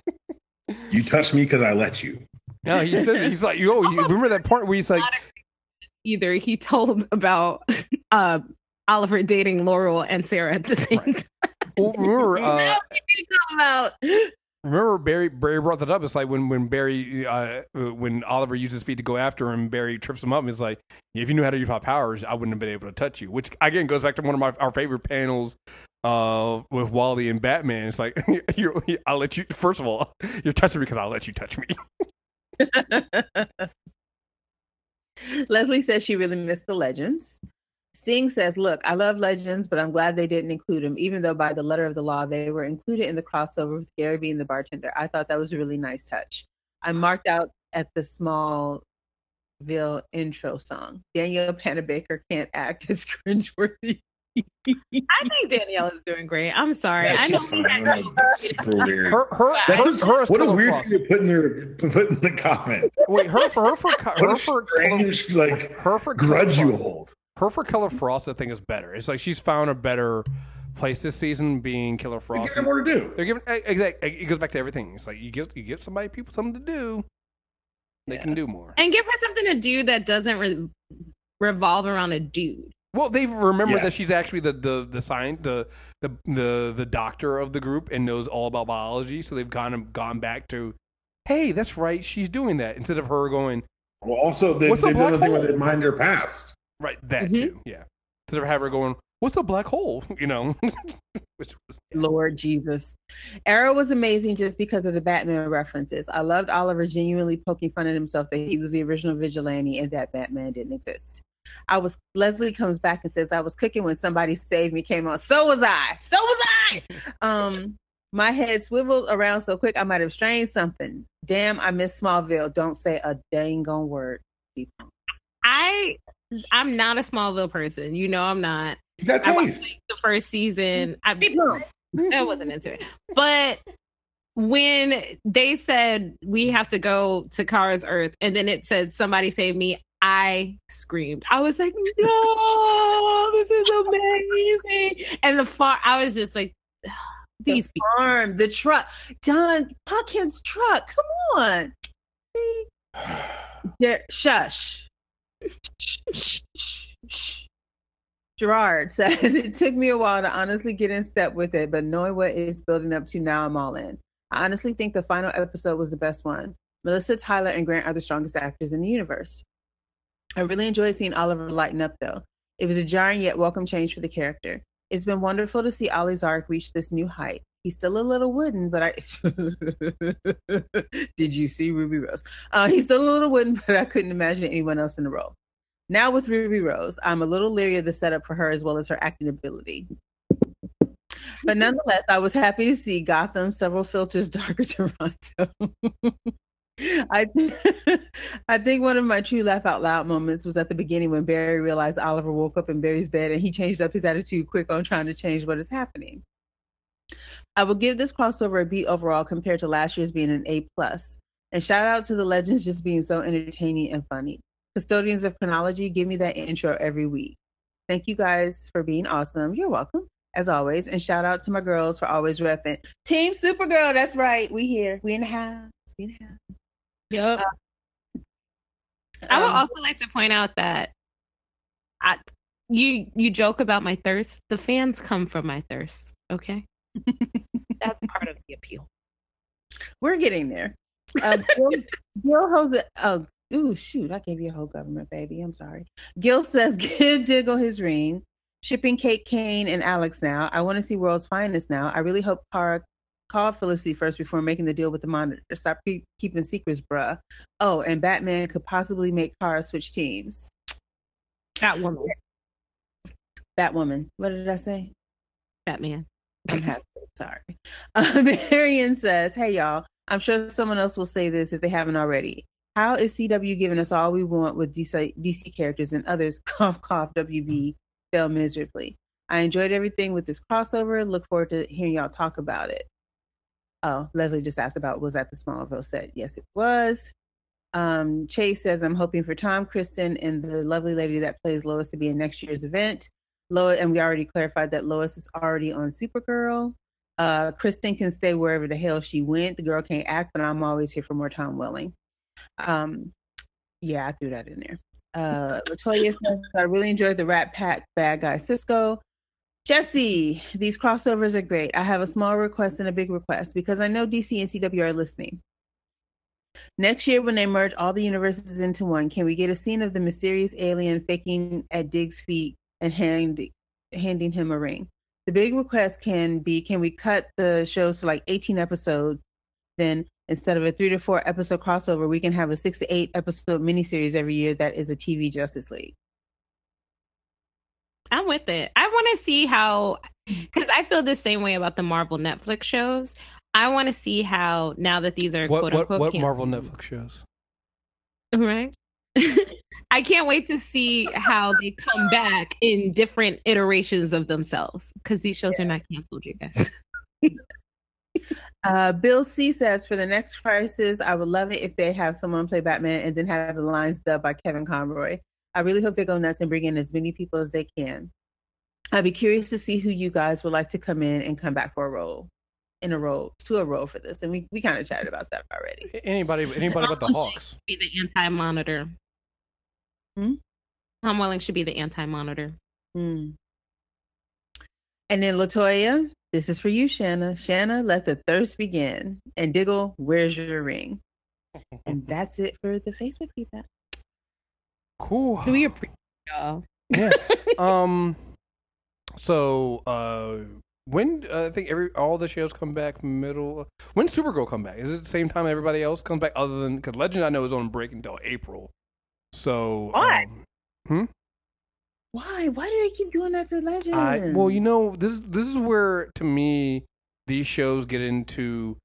You touched me because I let you. No, he says, he's like, you remember that part where he's like, either he told about Oliver dating Laurel and Sarah at the same time. Well, remember Barry brought that up. It's like when Barry, when Oliver uses speed to go after him, Barry trips him up and is like, if you knew how to use my powers, I wouldn't have been able to touch you. Which, again, goes back to one of our favorite panels with Wally and Batman. It's like, I'll let you, first of all, you're touching me because I'll let you touch me. Leslie says she really missed the Legends. Sting says, look, I love Legends, but I'm glad they didn't include them, even though by the letter of the law, they were included in the crossover with Gary being the bartender. I thought that was a really nice touch. I marked out at the Smallville intro song. Danielle Panabaker can't act. It's cringeworthy. I think Danielle is doing great. I'm sorry. Yeah, I know that's super weird. Her what a weird thing to put in the comment. Wait, her for strange, like, her for grudge you hold. Her for Killer Frost, I think, is better. It's like she's found a better place this season being Killer Frost. They're giving more to do. They're giving exactly. It goes back to everything. It's like you give people something to do, they can do more. And give her something to do that doesn't revolve around a dude. Well, they've remembered that she's actually the doctor of the group and knows all about biology. So they've kind of gone back to, hey, that's right, she's doing that instead of her going. Well, also they've done the thing where they mind her past. Right, that too, yeah. Instead of have her going, what's a black hole? You know, which was Lord Jesus. Arrow was amazing just because of the Batman references. I loved Oliver genuinely poking fun at himself that he was the original vigilante and that Batman didn't exist. Leslie comes back and says, I was cooking when Somebody Saved Me came on. So was I. My head swiveled around so quick I might have strained something. Damn, I miss Smallville. Don't say a dang on word. I'm not a Smallville person. You know I'm not. You got taste. I watched the first season. I wasn't into it. But when they said we have to go to Kara's Earth and then it said Somebody Save Me, I screamed. I was like, no, this is amazing. And I was just like, these the farm, the truck. John Pumpkin's truck. Come on. Shush. Gerard says, it took me a while to honestly get in step with it, but knowing what it's building up to now, I'm all in. I honestly think the final episode was the best one. Melissa, Tyler, and Grant are the strongest actors in the universe. I really enjoyed seeing Oliver lighten up, though. It was a jarring yet welcome change for the character. It's been wonderful to see Ollie's arc reach this new height. He's still a little wooden, but Did you see Ruby Rose? He's still a little wooden, but I couldn't imagine anyone else in the role. Now with Ruby Rose, I'm a little leery of the setup for her as well as her acting ability. But nonetheless, I was happy to see Gotham several filters darker Toronto. I I think one of my true laugh out loud moments was at the beginning when Barry realized Oliver woke up in Barry's bed and he changed up his attitude quick on trying to change what is happening. I will give this crossover a B overall compared to last year's being an A plus. And shout out to the legends just being so entertaining and funny. Custodians of chronology, give me that intro every week. Thank you guys for being awesome. You're welcome, as always. And shout out to my girls for always repping. Team Supergirl, that's right. We here. We in the house. We in the house. Yep. I would also like to point out that you joke about my thirst. The fans come from my thirst. Okay, that's part of the appeal. We're getting there. Gil Jose. Oh, shoot! I gave you a whole government, baby. I'm sorry. Gil says, "Give Diggle his ring." Shipping Kate Kane and Alex now. I want to see World's Finest now. I really hope Kara called Felicity first before making the deal with the Monitor. Stop keeping secrets, bruh. Oh, and Batman could possibly make Kara switch teams. Batwoman. What did I say? Batman. I'm happy. Sorry. Marion says, "Hey y'all, I'm sure someone else will say this if they haven't already. How is CW giving us all we want with DC characters and others, cough, cough, WB, fail miserably? I enjoyed everything with this crossover. Look forward to hearing y'all talk about it." Oh, Leslie just asked about, was that the Smallville set? Yes, it was. Chase says, "I'm hoping for Tom, Kristen, and the lovely lady that plays Lois to be in next year's event." Lois, and we already clarified that Lois is already on Supergirl. Kristen can stay wherever the hell she went. The girl can't act, but I'm always here for more Tom Welling. Yeah, I threw that in there. Latoya says, "I really enjoyed the Rat Pack bad guy Cisco." Jesse, these crossovers are great. I have a small request and a big request because I know DC and CW are listening. Next year, when they merge all the universes into one, can we get a scene of the mysterious alien faking at Diggs' feet and handing him a ring? The big request can we cut the shows to like 18 episodes? Then instead of a 3 to 4 episode crossover, we can have a 6 to 8 episode miniseries every year that is a TV Justice League. I'm with it. I want to see how, because I feel the same way about the Marvel Netflix shows. I want to see how, now that these are quote unquote what Marvel Netflix shows, right? I can't wait to see how they come back in different iterations of themselves, because these shows are not canceled, you guys. Bill C says, "For the next Crisis, I would love it if they have someone play Batman and then have the lines dubbed by Kevin Conroy. I really hope they go nuts and bring in as many people as they can. I'd be curious to see who you guys would like to come in and come back for a role for this." And we kind of chatted about that already. Anybody but the Hawks. Be the anti-monitor. Tom Welling should be the anti-monitor. And then Latoya, this is for you, Shanna. Shanna, let the thirst begin. And Diggle, where's your ring? And that's it for the Facebook feedback. Cool. Do we appreciate y'all? Yeah. So when I think all the shows come back when Supergirl come back? Is it the same time everybody else comes back? Other than, because Legend I know is on break until April. So why? Why? Why do they keep doing that to Legend? Well, this is where, to me, these shows get into.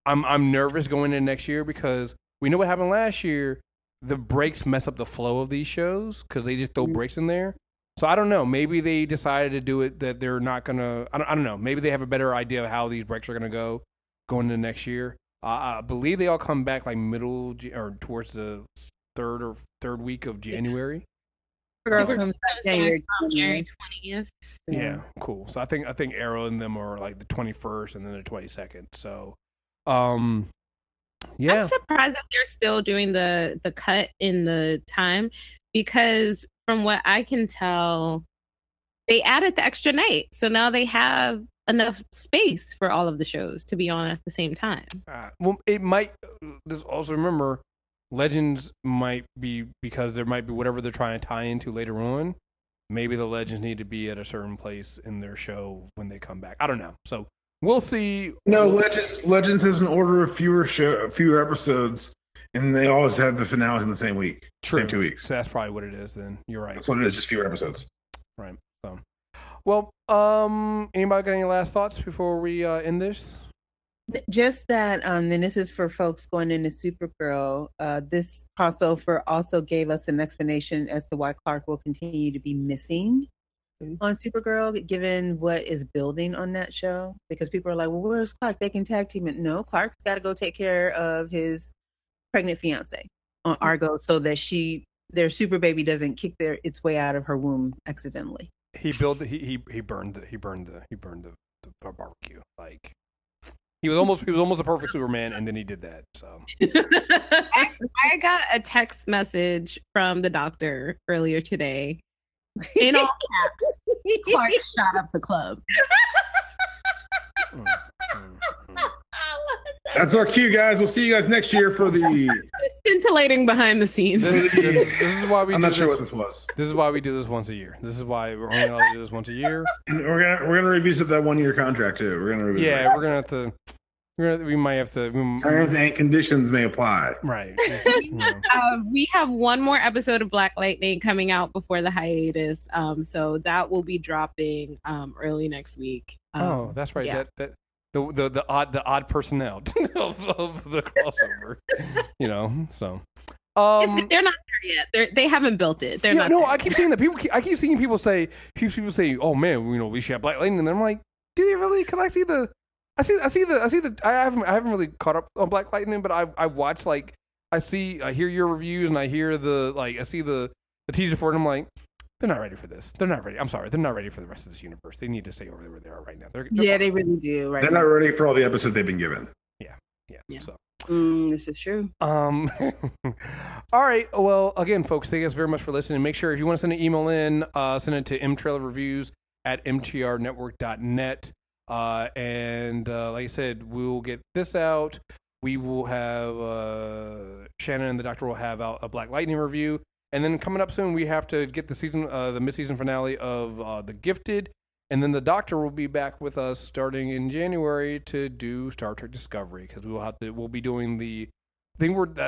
I'm nervous going into next year because we know what happened last year. The breaks mess up the flow of these shows because they just throw breaks in there. So I don't know. Maybe they decided to do it that they're not gonna. I don't know. Maybe they have a better idea of how these breaks are gonna go going into next year. I believe they all come back like middle or towards the third week of January. January 20th. Yeah, cool. So I think Arrow and them are like the 21st and then the 22nd. So, yeah. I'm surprised that they're still doing the cut in the time, because from what I can tell, they added the extra night, so now they have enough space for all of the shows to be on at the same time. Well, it might. Also remember, Legends might be, because there might be whatever they're trying to tie into later on. Maybe the Legends need to be at a certain place in their show when they come back. I don't know. So we'll see. No, Legends has an order of fewer episodes, and they always have the finales in the same week. True. Same 2 weeks. So that's probably what it is. Then you're right. That's what it is. Just fewer episodes. Right. So, well, anybody got any last thoughts before we end this? Just that, and this is for folks going into Supergirl. This crossover also gave us an explanation as to why Clark will continue to be missing on Supergirl, given what is building on that show. Because people are like, well, where's Clark? They can tag team it. No, Clark's got to go take care of his pregnant fiance on Argo so that their super baby doesn't kick its way out of her womb accidentally. He burned the barbecue. Like he was almost a perfect Superman, and then he did that. So I got a text message from the doctor earlier today. In all caps, Clark shot up the club. That's our cue, guys. We'll see you guys next year for the scintillating behind the scenes. This is why we. I'm not sure what this was. This is why we do this once a year. This is why we're only allowed to do this once a year. And we're gonna revisit that 1 year contract too. We're gonna revisit. Yeah, we're gonna have to. We might have to. Terms and conditions may apply. Right. We have one more episode of Black Lightning coming out before the hiatus. So that will be dropping early next week. Oh, that's right. Yeah. That the odd personnel of the crossover. So. They're not there yet. They haven't built it. They're not. No, there. I keep saying that I keep seeing people say, "Oh man, we should have Black Lightning," and I'm like, "Do they really?" Because I see the. I haven't really caught up on Black Lightning, but I watch I hear your reviews and I hear I see the teaser for it. And I'm like, they're not ready for this. They're not ready. I'm sorry, they're not ready for the rest of this universe. They need to stay over where they are right now. They really do. Right, they're not ready for all the episodes they've been given. Yeah. So. This is true. All right. Well, again, folks, thank you guys very much for listening. Make sure if you want to send an email in, send it to mtrailerreviews@mtrnetwork.net. And like I said, we'll get this out. We will have Shanna and the Doctor will have out a Black Lightning review, and then coming up soon we have to get the mid-season finale of The Gifted, and then the Doctor will be back with us starting in January to do Star Trek Discovery, because we'll be doing I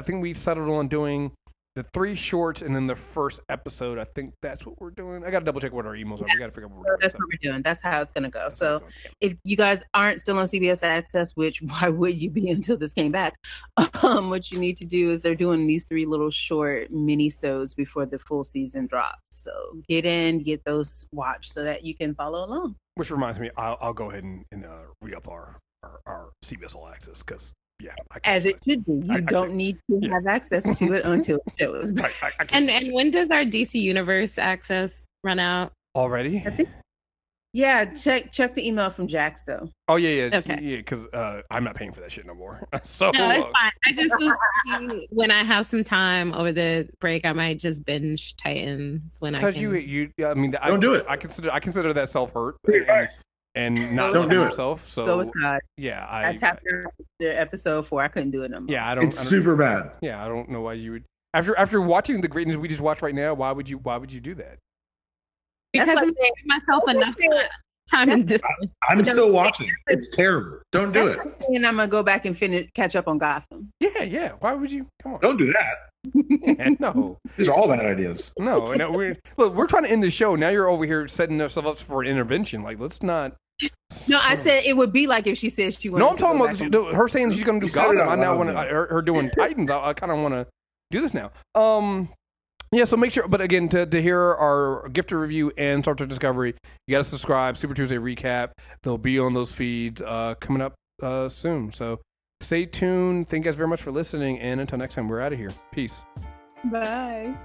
think we settled on doing the 3 shorts and then the first episode. I think that's what we're doing. I got to double check what our emails are. We got to figure out what we're doing. That's what we're doing. That's how it's going to go. So if you guys aren't still on CBS Access, which why would you be until this came back? What you need to do is they're doing these 3 little short mini-sodes before the full season drops. So get those watched so that you can follow along. Which reminds me, I'll go ahead and re-up our CBS All Access, because as it should be. You don't need to have access to it until it shows. And when does our DC Universe access run out? Already? Check the email from Jax though. Oh yeah. Okay. Yeah, because I'm not paying for that shit no more. So no, it's fine. I just was thinking, when I have some time over the break, I might just binge Titans when I can. Because I mean, don't do it. I consider that self-hurt. And not don't do yourself. So go with God. Yeah, I tapped the episode 4. I couldn't do it no more. Yeah, it's super bad. Yeah, I don't know why you would. After watching the greatness we just watched right now, why would you do that? Because I'm giving myself enough time and distance. I'm still watching. It's terrible. Don't do it. And I'm gonna go back and catch up on Gotham. Yeah. Why would you? Come on. Don't do that. Yeah, no. These are all bad ideas. No. We're trying to end the show. Now you're over here setting yourself up for an intervention. Like, let's not. No, I said it would be like if she says she wanted. No, I'm talking about her saying she's going to do Gotham. I now want her doing Titans. I kind of want to do this now. Yeah, so make sure. But again, to hear our Gifted review and Star Trek Discovery, you got to subscribe. Super Tuesday recap. They'll be on those feeds coming up soon. So stay tuned. Thank you guys very much for listening. And until next time, we're out of here. Peace. Bye.